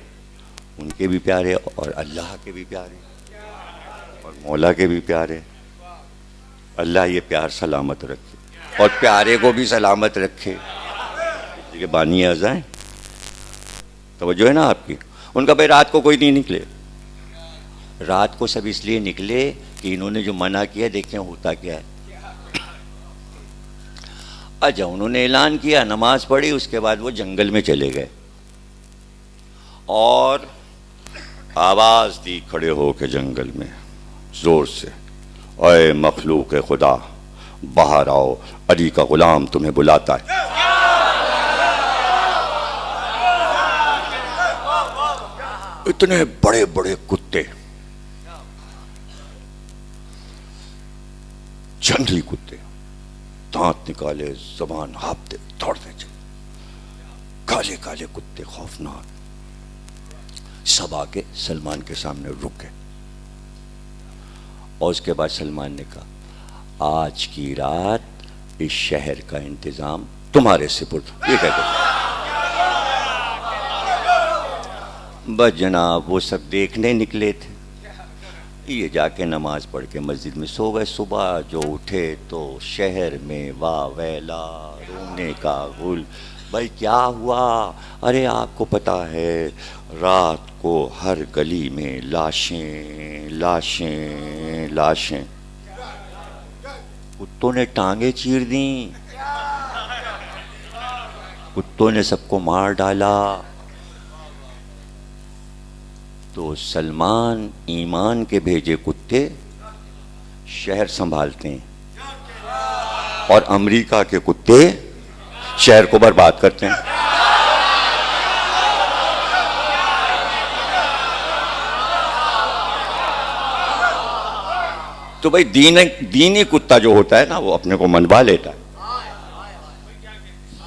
ان کے بھی پیارے، اور اللہ کے بھی پیارے، اور مولا کے بھی پیارے. اللہ یہ پیار سلامت رکھے اور پیارے کو بھی سلامت رکھے. کہ بانی اعضاء ہیں، توجہ ہے نا آپ کی. ان کا بھائی رات کو کوئی نہیں نکلے. رات کو سب اس لیے نکلے کہ انہوں نے جو منع کیا دیکھیں ہوتا کیا ہے. اچھا انہوں نے اعلان کیا، نماز پڑھی، اس کے بعد وہ جنگل میں چلے گئے اور آواز دی کھڑے ہو کے جنگل میں زور سے، اے مخلوق خدا باہر آؤ، علی کا غلام تمہیں بلاتا ہے. اتنے بڑے بڑے کتے، جنگلی کتے، دانت نکالے، زبان ہانپتے دوڑتے چلے، کالے کالے کتے خوفناک. سب آ کے سلمان کے سامنے رک گئے اور اس کے بعد سلمان نے کہا آج کی رات اس شہر کا انتظام تمہارے سپرد. یہ کہہ دو بس جناب. وہ سب دیکھنے نکلے تھے، یہ جا کے نماز پڑھ کے مسجد میں سو گئے. صبح جو اٹھے تو شہر میں واہ ویلا، رونے کا غل. بھائی کیا ہوا؟ ارے آپ کو پتا ہے رات کو ہر گلی میں لاشیں لاشیں لاشیں. کتوں نے ٹانگیں چیر دیں، کتوں نے سب کو مار ڈالا. تو سلمان ایمان کے بھیجے کتے شہر سنبھالتے ہیں اور امریکہ کے کتے شہر کو برباد کرتے ہیں. تو بھائی دینی کتا جو ہوتا ہے نا وہ اپنے کو منوا لیتا ہے.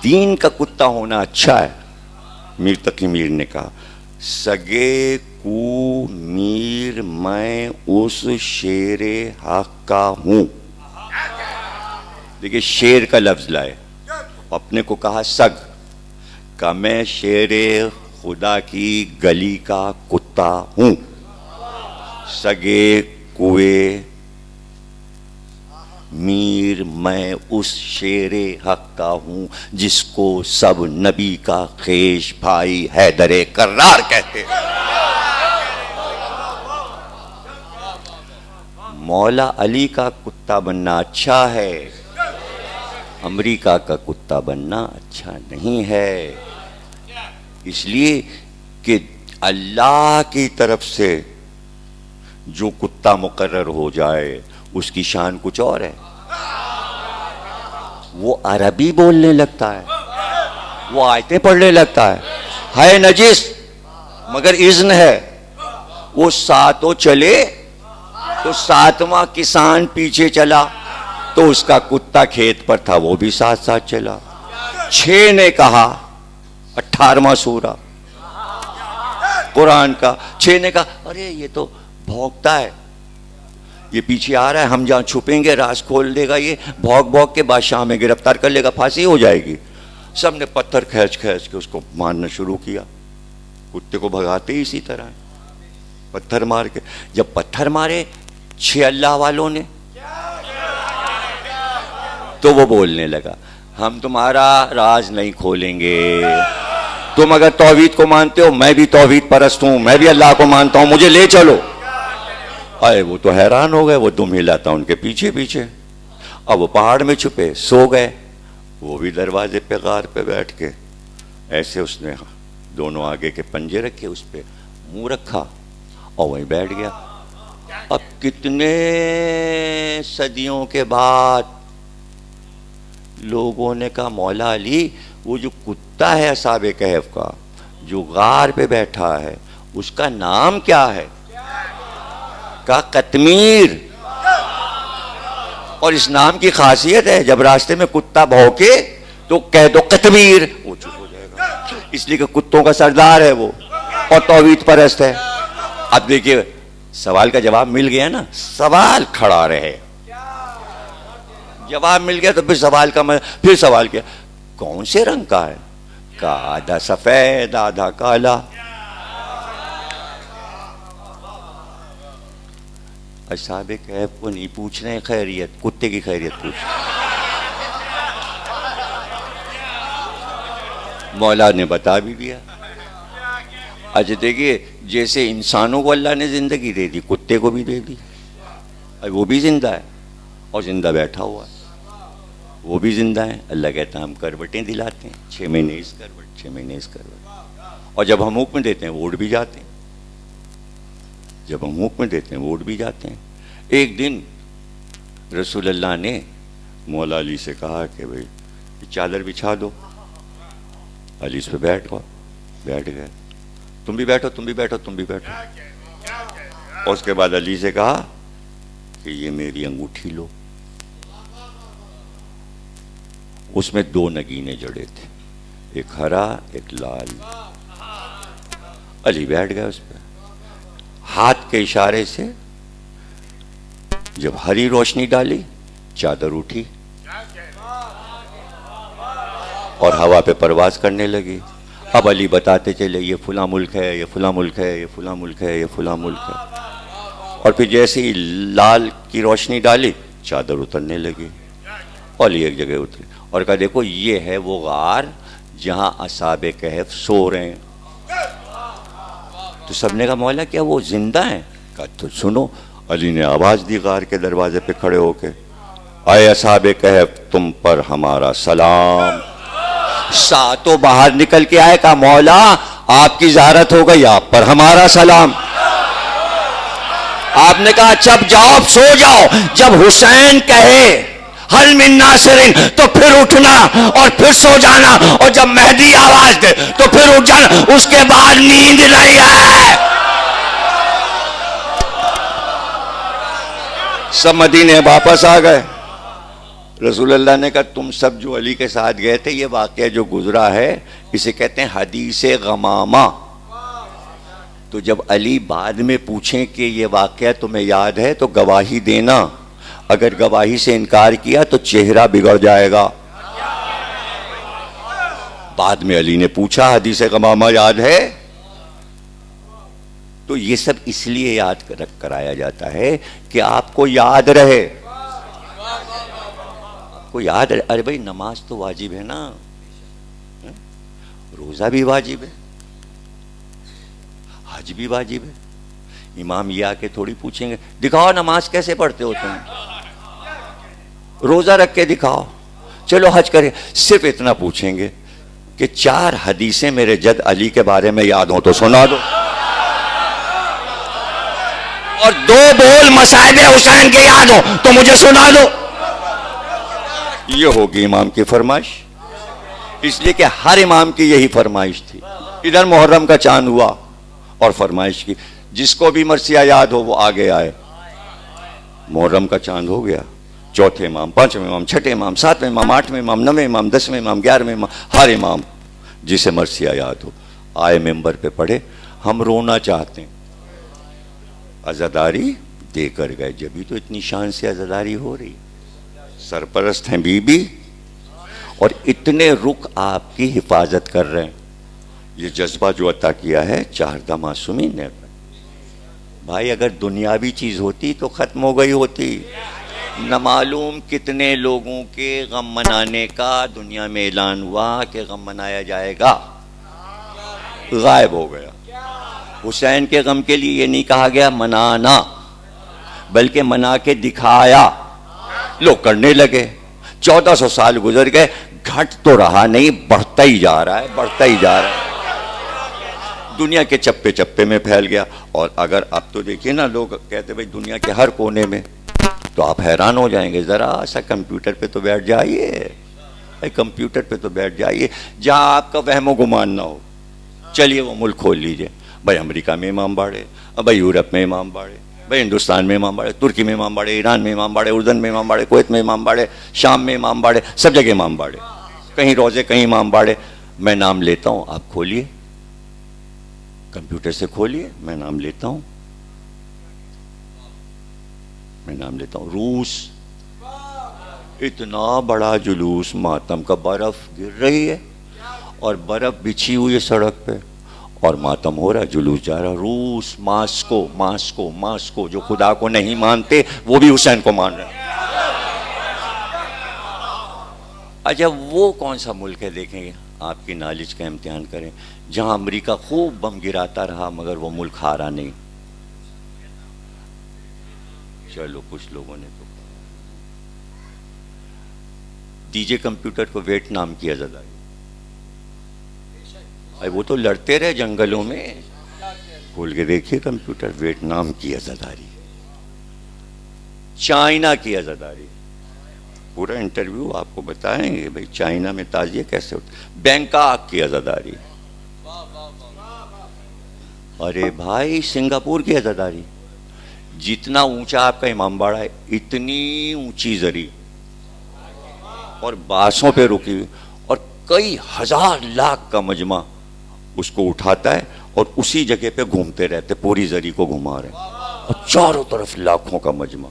دین کا کتا ہونا اچھا ہے. میر تقی میر نے کہا سگے کو میر میں اس شیر حق کا ہوں. دیکھیں شیر کا لفظ لائے، اپنے کو کہا سگ کا، میں شیر خدا کی گلی کا کتا ہوں. سگے کوئے میر میں اس شیر حق کا ہوں جس کو سب نبی کا خیش بھائی حیدر کرار کہتے ہیں. مولا علی کا کتا بننا اچھا ہے، امریکہ کا کتا بننا اچھا نہیں ہے. اس لیے کہ اللہ کی طرف سے جو کتا مقرر ہو جائے اس کی شان کچھ اور ہے. وہ عربی بولنے لگتا ہے، وہ آیتیں پڑھنے لگتا ہے نجس مگر اذن ہے. وہ ساتوں چلے تو 7واں کسان پیچھے چلا تو اس کا کتا کھیت پر تھا، وہ بھی ساتھ ساتھ چلا۔ 6 نے کہا، 18واں سورہ قرآن کا، 6 نے کہا ارے یہ تو بھونکتا ہے، یہ پیچھے آ رہا ہے، ہم جہاں چھپیں گے راز کھول دے گا، یہ بھونک بھونک کے بادشاہ ہمیں گرفتار کر لے گا، پھانسی ہو جائے گی۔ سب نے پتھر کھینچ کھینچ کے اس کو مارنا شروع کیا۔ کتے کو بھگاتے ہی اسی طرح پتھر مار کے۔ جب پتھر مارے 6 اللہ والوں نے تو وہ بولنے لگا ہم تمہارا راز نہیں کھولیں گے، تم اگر توحید کو مانتے ہو میں بھی توحید پرست ہوں، میں بھی اللہ کو مانتا ہوں، مجھے لے چلو۔ آئے وہ تو حیران ہو گئے، وہ دم ہلاتا ان کے پیچھے پیچھے۔ اب وہ پہاڑ میں چھپے سو گئے، وہ بھی دروازے پہ غار پہ بیٹھ کے ایسے اس نے دونوں آگے کے پنجے رکھے، اس پہ منہ رکھا اور وہیں بیٹھ گیا۔ اب کتنے صدیوں کے بعد لوگوں نے کہا مولا علی وہ جو کتا ہے اصحاب کہف کا جو غار پہ بیٹھا ہے اس کا نام کیا ہے؟ کہا قطمیر۔ اور اس نام کی خاصیت ہے جب راستے میں کتا بھونکے تو کہہ دو قطمیر، وہ چپ ہو جائے گا، اس لیے کہ کتوں کا سردار ہے وہ اور توحید پرست ہے۔ اب دیکھیے سوال کا جواب مل گیا نا، سوال کھڑا رہے، جواب مل گیا تو پھر سوال کا پھر سوال کیا کون سے رنگ کا ہے؟ کہا آدھا سفید آدھا کالا۔ اصحاب کہف کو نہیں پوچھ رہے خیریت، کتے کی خیریت پوچھ۔ مولا نے بتا بھی دیا۔ اچھا دیکھیے جیسے انسانوں کو اللہ نے زندگی دے دی کتے کو بھی دے دی، وہ بھی زندہ ہے اور زندہ بیٹھا ہوا ہے، وہ بھی زندہ ہے۔ اللہ کہتا ہے ہم کروٹیں دلاتے ہیں، 6 مہینے اس کروٹ 6 مہینے اس کروٹ، اور جب ہم حکم دیتے ہیں وہ اڑ بھی جاتے ہیں، جب ہم حکم دیتے ہیں وہ اڑ بھی جاتے ہیں۔ ایک دن رسول اللہ نے مولا علی سے کہا کہ بھئی چادر بچھا دو، علی اس پہ بیٹھ گئے، تم بھی بیٹھو تم بھی بیٹھو تم بھی بیٹھو۔ اور اس کے بعد علی سے کہا کہ یہ میری انگوٹھی لو۔ اس میں 2 نگینے جڑے تھے، ایک ہرا ایک لال۔ علی بیٹھ گئے اس پہ، ہاتھ کے اشارے سے جب ہری روشنی ڈالی چادر اٹھی اور ہوا پہ پرواز کرنے لگی۔ اب علی بتاتے چلے یہ فلاں ملک ہے، یہ فلاں ملک ہے، یہ فلاں ملک ہے، یہ فلاں ملک ہے، اور پھر جیسے ہی لال کی روشنی ڈالی چادر اترنے لگی اور علی ایک جگہ اتری اور کہا دیکھو یہ ہے وہ غار جہاں اصحاب کہف سو رہے ہیں۔ تو سب نے کہا مولا کیا وہ زندہ ہیں؟ کہا تو سنو۔ علی نے آواز دی غار کے دروازے پہ کھڑے ہو کے، اے اصحاب کہف تم پر ہمارا سلام۔ ساتوں باہر نکل کے آئے، کہا مولا آپ کی زیارت ہو گئی، آپ پر ہمارا سلام۔ آپ نے کہا اچھا اب جاؤ اب سو جاؤ، جب حسین کہے حل من ناصرین تو پھر اٹھنا اور پھر سو جانا، اور جب مہدی آواز دے تو پھر اٹھ جانا، اس کے بعد نیند نہیں ہے۔ سب مدینے واپس آ گئے۔ رسول اللہ نے کہا تم سب جو علی کے ساتھ گئے تھے یہ واقعہ جو گزرا ہے اسے کہتے ہیں حدیث غمامہ۔ تو جب علی بعد میں پوچھیں کہ یہ واقعہ تمہیں یاد ہے تو گواہی دینا، اگر گواہی سے انکار کیا تو چہرہ بگڑ جائے گا۔ بعد میں علی نے پوچھا حدیث غمامہ یاد ہے؟ تو یہ سب اس لیے یاد کرایا جاتا ہے کہ آپ کو یاد رہے، کو یاد رہے۔ ارے بھائی نماز تو واجب ہے نا، روزہ بھی واجب ہے، حج بھی واجب ہے۔ امام یہ آ کے تھوڑی پوچھیں گے دکھاؤ نماز کیسے پڑھتے ہو تم، روزہ رکھ کے دکھاؤ، چلو حج کریں۔ صرف اتنا پوچھیں گے کہ 4 حدیثیں میرے جد علی کے بارے میں یاد ہوں تو سنا دو، اور 2 بول مصائب حسین کے یاد ہوں تو مجھے سنا دو۔ یہ ہوگی امام کی فرمائش، اس لیے کہ ہر امام کی یہی فرمائش تھی۔ ادھر محرم کا چاند ہوا اور فرمائش کی جس کو بھی مرثیہ یاد ہو وہ آگے آئے، محرم کا چاند ہو گیا، چوتھے امام، پانچویں امام، چھٹے امام، ساتویں امام، آٹھویں امام، نویں امام، دسویں امام، گیارہویں امام، ہر امام جسے مرثیہ یاد ہو آئے ممبر پہ پڑھے. ہم رونا چاہتے ہیں، عزاداری دے کر گئے. جبھی تو اتنی شان سے عزاداری ہو رہی. سرپرست ہیں بی بی اور اتنے رخ آپ کی حفاظت کر رہے ہیں. یہ جذبہ جو عطا کیا ہے چہردہ معصومین نے. بھائی اگر دنیاوی چیز ہوتی تو ختم ہو گئی ہوتی. نہ معلوم کتنے لوگوں کے غم منانے کا دنیا میں اعلان ہوا کہ غم منایا جائے گا، غائب ہو گیا. حسین کے غم کے لیے یہ نہیں کہا گیا منانا، بلکہ منا کے دکھایا. لوگ کرنے لگے. 1400 سال گزر گئے، گھٹ تو رہا نہیں، بڑھتا ہی جا رہا ہے، بڑھتا ہی جا رہا ہے. دنیا کے چپے چپے میں پھیل گیا. اور اگر اب تو دیکھیے نا، لوگ کہتے بھائی دنیا کے ہر کونے میں، تو آپ حیران ہو جائیں گے. ذرا سا کمپیوٹر پہ تو بیٹھ جائیے، کمپیوٹر پہ تو بیٹھ جائیے جہاں آپ کا وہم و گمان نہ ہو. چلیے وہ ملک کھول لیجئے. بھائی امریکہ میں امام باڑے، بھائی یورپ میں امام باڑے، بھائی ہندوستان میں امام باڑے، ترکی میں امام باڑے، ایران میں امام باڑے، اردن میں امام باڑے، کویت میں امام باڑے، شام میں امام باڑے، سب جگہ امام باڑے. کہیں روزے، کہیں امام باڑے. میں نام لیتا ہوں، آپ کھولیے کمپیوٹر سے، کھولیے، میں نام لیتا ہوں، میں نام لیتا ہوں. روس، اتنا بڑا جلوس ماتم کا، برف گر رہی ہے اور برف بچھی ہوئی ہے سڑک پہ اور ماتم ہو رہا ہے، جلوس جا رہا. روس. ماسکو، ماسکو، ماسکو جو خدا کو نہیں مانتے وہ بھی حسین کو مان رہے ہیں. اچھا وہ کون سا ملک ہے، دیکھیں گے آپ کی نالج کا امتحان کریں، جہاں امریکہ خوب بم گراتا رہا مگر وہ ملک ہارا نہیں. چلو کچھ لوگوں نے تو دیجئے کمپیوٹر کو ویتنام کی عزاداری. وہ تو لڑتے رہے جنگلوں میں. کھول کے دیکھیے کمپیوٹر، ویتنام کی عزاداری، چائنا کی عزاداری. پورا انٹرویو آپ کو بتائیں گے بھئی چائنا میں تعزیہ کیسے ہوتا. بینکاک کی عزاداری. ارے بھائی سنگاپور کی عزاداری. جتنا اونچا آپ کا امام باڑہ ہے اتنی اونچی زری اور باسوں پہ رکی ہوئی، اور کئی ہزار لاکھ کا مجمع اس کو اٹھاتا ہے اور اسی جگہ پہ گھومتے رہتے، پوری زری کو گھما رہے ہیں اور چاروں طرف لاکھوں کا مجمع.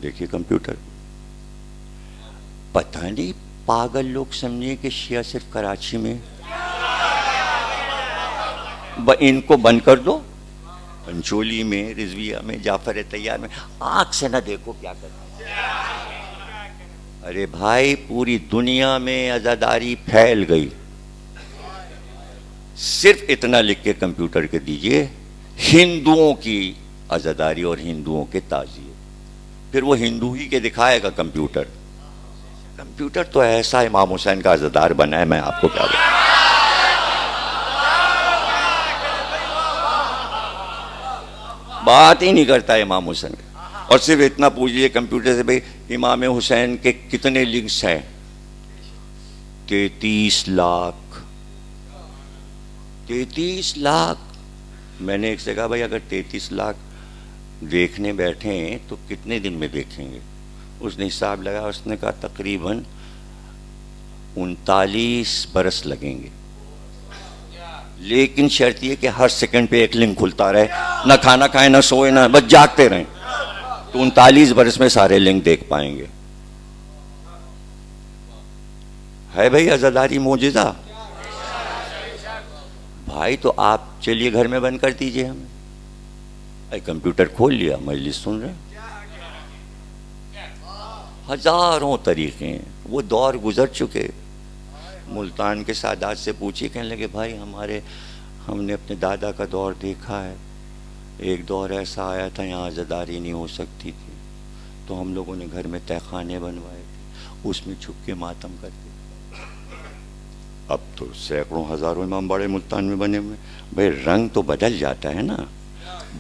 دیکھیے کمپیوٹر. پتہ نہیں پاگل لوگ سمجھیں کہ شیعہ صرف کراچی میں. ان کو بند کر دو، پنچولی میں، رضویہ میں، جعفر طیار میں، آنکھ سے نہ دیکھو کیا کرتے ہیں. ارے بھائی پوری دنیا میں عزاداری پھیل گئی. صرف اتنا لکھ کے کمپیوٹر کے دیجئے ہندوؤں کی عزاداری اور ہندوؤں کے تعزیے. پھر وہ ہندو ہی کے دکھائے گا کمپیوٹر. کمپیوٹر تو ایسا امام حسین کا عزادار بنا ہے، میں آپ کو کیا بتاؤں. بات ہی نہیں کرتا ہے امام حسین کا. اور صرف اتنا پوچھئے کمپیوٹر سے بھئی امام حسین کے کتنے لنکس ہیں. 33 لاکھ. 33 لاکھ. میں نے ایک سے کہا بھائی اگر 33 لاکھ دیکھنے بیٹھے ہیں تو کتنے دن میں دیکھیں گے. اس نے حساب لگا، اس نے کہا تقریباً 39 برس لگیں گے، لیکن شرط یہ کہ ہر سیکنڈ پہ ایک لنک کھلتا رہے، نہ کھانا کھائیں نہ سوئے نہ بس جاگتے رہیں، تو 39 برس میں سارے لنک دیکھ پائیں گے. ہے بھائی عزاداری معجزہ. بھائی تو آپ چلیے گھر میں بند کر دیجئے ہمیں. کمپیوٹر کھول لیا، مجلس سن رہے ہیں. ہزاروں طریقے ہیں، وہ دور گزر چکے. ملتان کے سادات سے پوچھیے، کہنے لگے بھائی ہم نے اپنے دادا کا دور دیکھا ہے، ایک دور ایسا آیا تھا یہاں عزاداری نہیں ہو سکتی تھی، تو ہم لوگوں نے گھر میں تہخانے بنوائے تھے، اس میں چھپ کے ماتم کرتے. اب تو سینکڑوں ہزاروں امام باڑے ملتان میں بنے ہوئے. بھائی رنگ تو بدل جاتا ہے نا.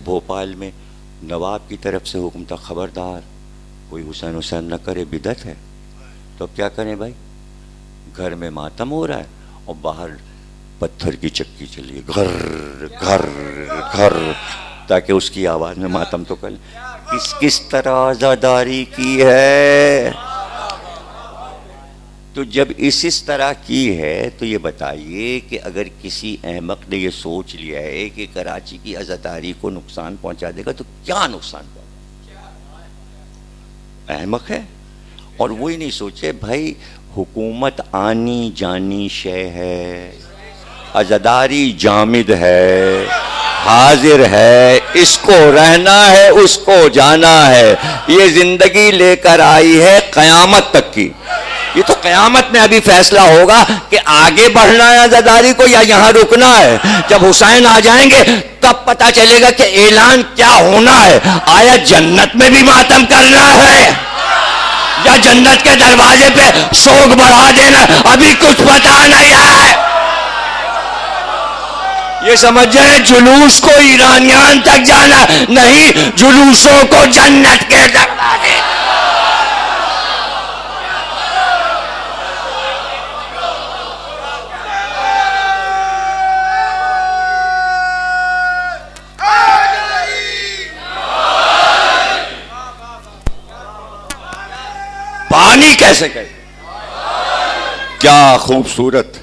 بھوپال میں نواب کی طرف سے حکم تھا خبردار کوئی حسین نہ کرے، بدعت ہے. تو اب کیا کریں بھائی، گھر میں ماتم ہو رہا ہے اور باہر پتھر کی چکی چلیے گھر گھر گھر، تاکہ اس کی آواز میں ماتم تو کر لیں. کس کس طرح عزاداری کی ہے؟ تو جب اس طرح کی ہے تو یہ بتائیے کہ اگر کسی احمق نے یہ سوچ لیا ہے کہ کراچی کی عزاداری کو نقصان پہنچا دے گا تو کیا نقصان پہنچا؟ احمق ہے. اور وہی نہیں سوچے بھائی حکومت آنی جانی شے ہے، عزاداری جامد ہے، حاضر ہے، اس کو رہنا ہے، اس کو جانا ہے. یہ زندگی لے کر آئی ہے قیامت تک کی. یہ تو قیامت میں ابھی فیصلہ ہوگا کہ آگے بڑھنا ہے عزاداری کو یا یہاں رکنا ہے. جب حسین آ جائیں گے تب پتہ چلے گا کہ اعلان کیا ہونا ہے. آیا جنت میں بھی ماتم کرنا ہے یا جنت کے دروازے پہ سوگ بڑھا دینا؟ ابھی کچھ پتہ نہیں ہے. یہ سمجھ جائیں جلوس کو ایرانیان تک جانا نہیں، جلوسوں کو جنت کے دروازے. بانی کیسے کہے؟ کیا خوبصورت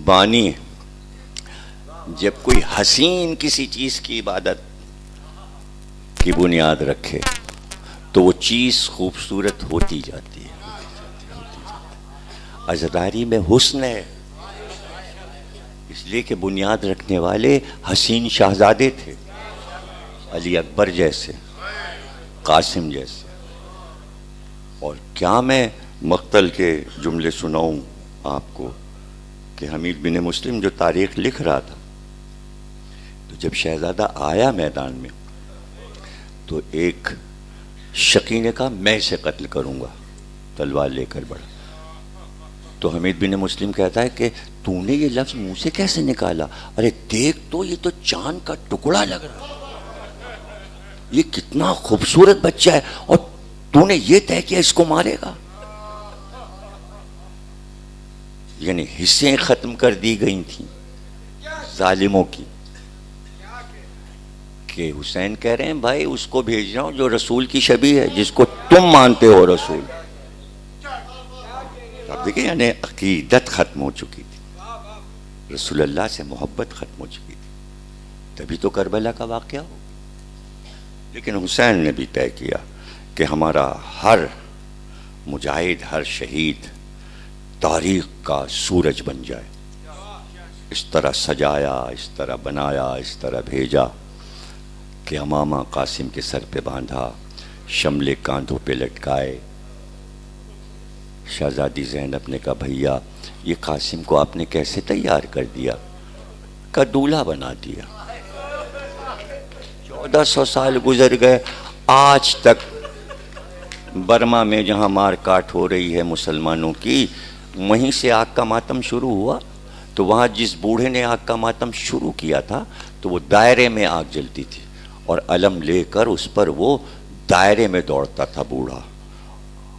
بانی. جب کوئی حسین کسی چیز کی عبادت کی بنیاد رکھے تو وہ چیز خوبصورت ہوتی جاتی ہے. عزاداری میں حسن ہے اس لیے کہ بنیاد رکھنے والے حسین شہزادے تھے، علی اکبر جیسے، قاسم جیسے. اور کیا میں مقتل کے جملے سناؤں آپ کو کہ حمید بن مسلم جو تاریخ لکھ رہا تھا تو جب شہزادہ آیا میدان میں تو ایک شقی نے کہا میں اسے قتل کروں گا، تلوار لے کر بڑھا. تو حمید بن مسلم کہتا ہے کہ تو نے یہ لفظ منہ سے کیسے نکالا؟ ارے دیکھ تو یہ تو چاند کا ٹکڑا لگ رہا، یہ کتنا خوبصورت بچہ ہے اور تو نے یہ طے کیا اس کو مارے گا؟ یعنی حصیں ختم کر دی گئی تھیں ظالموں کی کہ حسین کہہ رہے ہیں بھائی اس کو بھیج رہا ہوں جو رسول کی شبیہ ہے، جس کو تم مانتے ہو رسول. اب دیکھیں یعنی عقیدت ختم ہو چکی تھی، رسول اللہ سے محبت ختم ہو چکی تھی، تبھی تو کربلا کا واقعہ ہو. لیکن حسین نے بھی طے کیا کہ ہمارا ہر مجاہد، ہر شہید تاریخ کا سورج بن جائے. اس طرح سجایا، اس طرح بنایا، اس طرح بھیجا کہ امامہ قاسم کے سر پہ باندھا، شملے کاندھوں پہ لٹکائے. شہزادی زینب نے کہا بھیا یہ قاسم کو آپ نے کیسے تیار کر دیا؟ کا دولہا بنا دیا. 1400 سال گزر گئے، آج تک برما میں جہاں مار کاٹ ہو رہی ہے مسلمانوں کی، وہیں سے آگ کا ماتم شروع ہوا. تو وہاں جس بوڑھے نے آگ کا ماتم شروع کیا تھا تو وہ دائرے میں آگ جلتی تھی اور علم لے کر اس پر وہ دائرے میں دوڑتا تھا بوڑھا،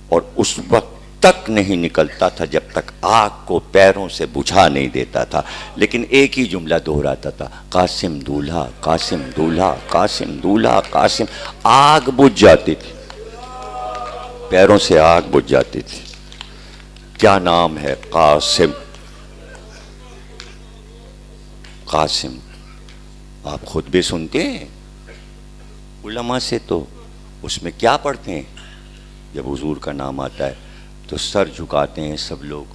اور اس وقت تک نہیں نکلتا تھا جب تک آگ کو پیروں سے بجھا نہیں دیتا تھا. لیکن ایک ہی جملہ دہراتا تھا، قاسم دولہا، قاسم دولہا، قاسم دولہا، قاسم. آگ بجھ جاتی تھی، پیروں سے آگ بجھ جاتی تھی. کیا نام ہے؟ قاسم. قاسم. آپ خطبے سنتے ہیں علماء سے تو اس میں کیا پڑھتے ہیں؟ جب حضور کا نام آتا ہے تو سر جھکاتے ہیں سب لوگ.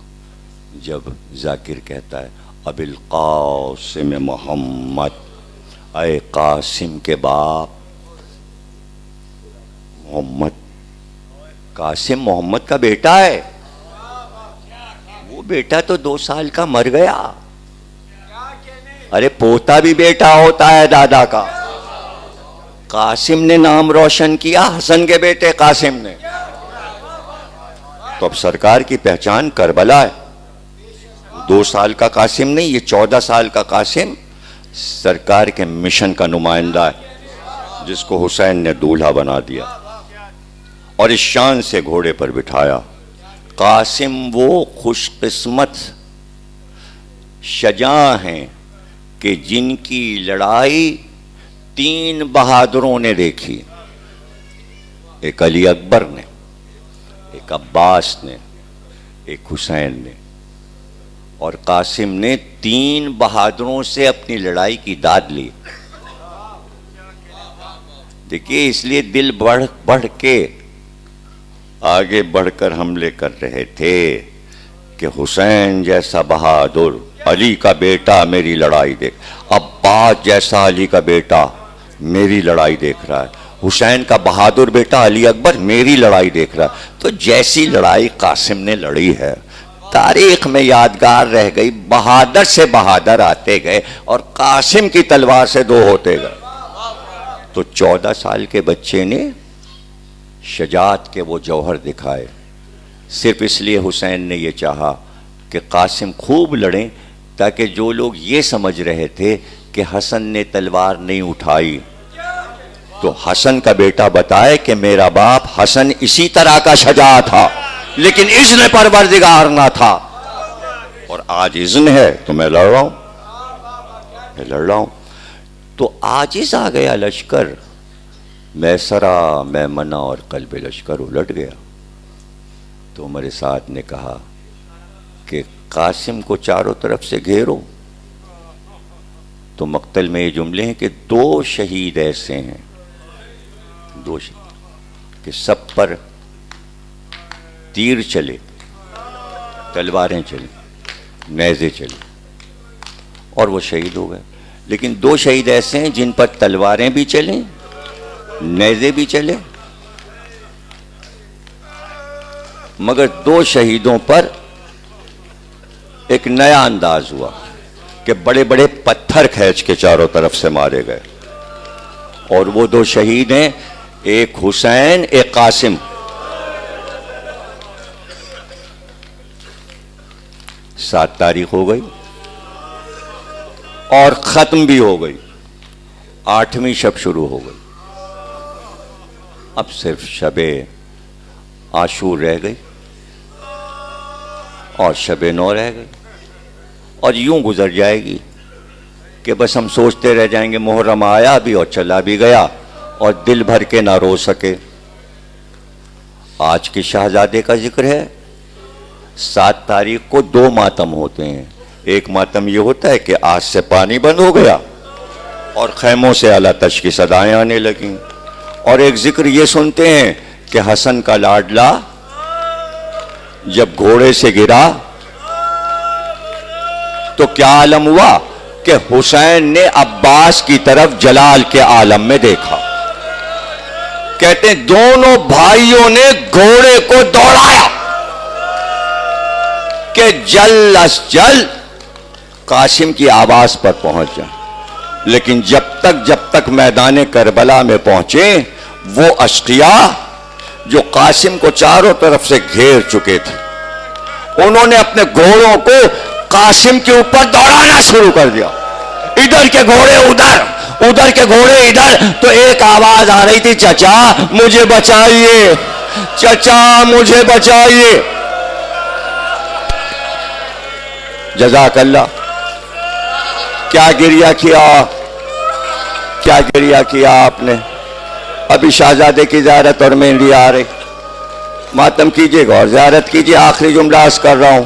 جب ذاکر کہتا ہے ابی القاسم محمد، اے قاسم کے باپ محمد. قاسم محمد کا بیٹا ہے، وہ بیٹا تو 2 سال کا مر گیا. ارے پوتا بھی بیٹا ہوتا ہے دادا کا. قاسم نے نام روشن کیا حسن کے بیٹے قاسم نے. تو اب سرکار کی پہچان کربلا ہے. 2 سال کا قاسم نہیں، یہ 14 سال کا قاسم سرکار کے مشن کا نمائندہ ہے جس کو حسین نے دولہا بنا دیا اور اس شان سے گھوڑے پر بٹھایا. قاسم وہ خوش قسمت شجاع ہیں کہ جن کی لڑائی 3 بہادروں نے دیکھی. ایک علی اکبر نے، ایک عباس نے، ایک حسین نے، اور قاسم نے 3 بہادروں سے اپنی لڑائی کی داد لی۔ دیکھیے اس لیے دل بڑھ کے آگے بڑھ کر حملے کر رہے تھے کہ حسین جیسا بہادر علی کا بیٹا میری لڑائی دیکھ، عباس جیسا علی کا بیٹا میری لڑائی دیکھ رہا ہے، حسین کا بہادر بیٹا علی اکبر میری لڑائی دیکھ رہا ہے۔ تو جیسی لڑائی قاسم نے لڑی ہے تاریخ میں یادگار رہ گئی، بہادر سے بہادر آتے گئے اور قاسم کی تلوار سے 2 ہوتے گئے۔ تو 14 سال کے بچے نے شجاعت کے وہ جوہر دکھائے، صرف اس لیے حسین نے یہ چاہا کہ قاسم خوب لڑیں، تاکہ جو لوگ یہ سمجھ رہے تھے کہ حسن نے تلوار نہیں اٹھائی تو حسن کا بیٹا بتائے کہ میرا باپ حسن اسی طرح کا شجاع تھا لیکن اذن پروردگار نہ تھا، اور آج اذن ہے تو میں لڑ رہا ہوں۔ تو عاجز آ گیا لشکر، میں سرا میں منا اور قلب لشکر الٹ گیا۔ تو عمر سعد نے کہا کہ قاسم کو چاروں طرف سے گھیرو۔ تو مقتل میں یہ جملے ہیں کہ 2 شہید ایسے ہیں، 2 شہید کہ سب پر تیر چلے، تلواریں چلیں، نیزے چلے، اور وہ شہید ہو گئے۔ لیکن 2 شہید ایسے ہیں جن پر تلواریں بھی چلیں، نیزے بھی چلے، مگر 2 شہیدوں پر ایک نیا انداز ہوا کہ بڑے بڑے پتھر کھینچ کے چاروں طرف سے مارے گئے، اور وہ 2 شہید ہیں، ایک حسین ایک قاسم۔ 7 تاریخ ہو گئی اور ختم بھی ہو گئی، 8ویں شب شروع ہو گئی، اب صرف شب عاشور رہ گئی اور شب نو رہ گئی، اور یوں گزر جائے گی کہ بس ہم سوچتے رہ جائیں گے محرم آیا بھی اور چلا بھی گیا، اور دل بھر کے نہ رو سکے۔ آج کے شہزادے کا ذکر ہے، 7 تاریخ کو 2 ماتم ہوتے ہیں۔ ایک ماتم یہ ہوتا ہے کہ آج سے پانی بند ہو گیا اور خیموں سے اعلیٰ تش کی صدائیں آنے لگیں، اور ایک ذکر یہ سنتے ہیں کہ حسن کا لاڈلا جب گھوڑے سے گرا تو کیا عالم ہوا کہ حسین نے عباس کی طرف جلال کے عالم میں دیکھا۔ کہتے ہیں دونوں بھائیوں نے گھوڑے کو دوڑایا کہ جل از جل قاسم کی آواز پر پہنچ جائے، لیکن جب تک میدان کربلا میں پہنچے وہ اشقیاء جو قاسم کو چاروں طرف سے گھیر چکے تھے، انہوں نے اپنے گھوڑوں کو قاسم کے اوپر دوڑانا شروع کر دیا، ادھر کے گھوڑے ادھر کے گھوڑے ادھر۔ تو ایک آواز آ رہی تھی، چچا مجھے بچائیے، چچا مجھے بچائیے۔ جزاک اللہ۔ کیا گریہ کیا آپ نے۔ ابھی شہزادے کی زیارت اور مہندی آ رہی، ماتم کیجئے گا اور زیارت کیجئے۔ آخری جملہ عرض کر رہا ہوں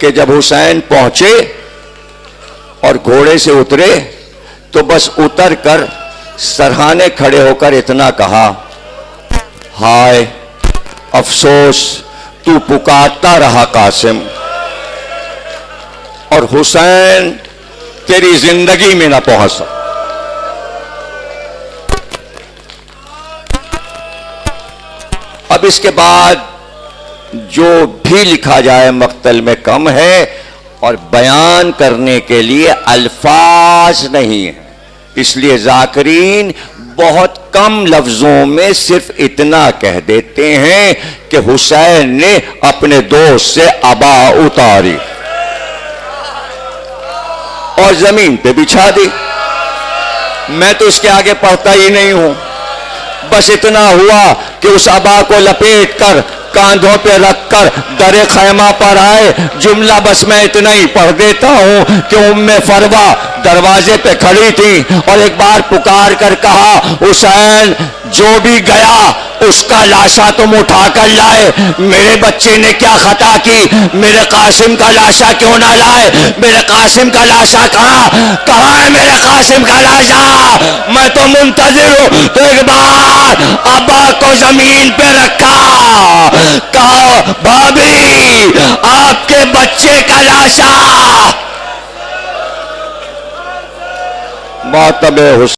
کہ جب حسین پہنچے اور گھوڑے سے اترے تو بس اتر کر سرہانے کھڑے ہو کر اتنا کہا، ہائے افسوس تو پکارتا رہا قاسم، اور حسین تیری زندگی میں نہ پہنچ سکا۔ اب اس کے بعد جو بھی لکھا جائے مقتل میں کم ہے، اور بیان کرنے کے لیے الفاظ نہیں ہیں، اس لیے ذاکرین بہت کم لفظوں میں صرف اتنا کہہ دیتے ہیں کہ حسین نے اپنے دوست سے عبا اتاری اور زمین پہ بچھا دی۔ میں تو اس کے آگے پڑھتا ہی نہیں ہوں، بس اتنا ہوا کہ اس عبا کو لپیٹ کر کاندھوں پہ رکھ کر در خیمہ پر آئے۔ جملہ بس میں اتنا ہی پڑھ دیتا ہوں کہ ام فروا دروازے پہ کھڑی تھی اور ایک بار پکار کر کہا، حسین جو بھی گیا اس کا لاشا تم اٹھا کر لائے. میرے بچے نے کیا خطا کی؟ میرے قاسم کا لاشا کیوں نہ لائے؟ میرے قاسم کا لاشا کہاں ہے میرے قاسم کا لاشا؟ میں تو منتظر ہوں. تو ایک بار ابا کو زمین پہ رکھا، کہا بھابھی آپ کے بچے کا لاشا. ماتم حسین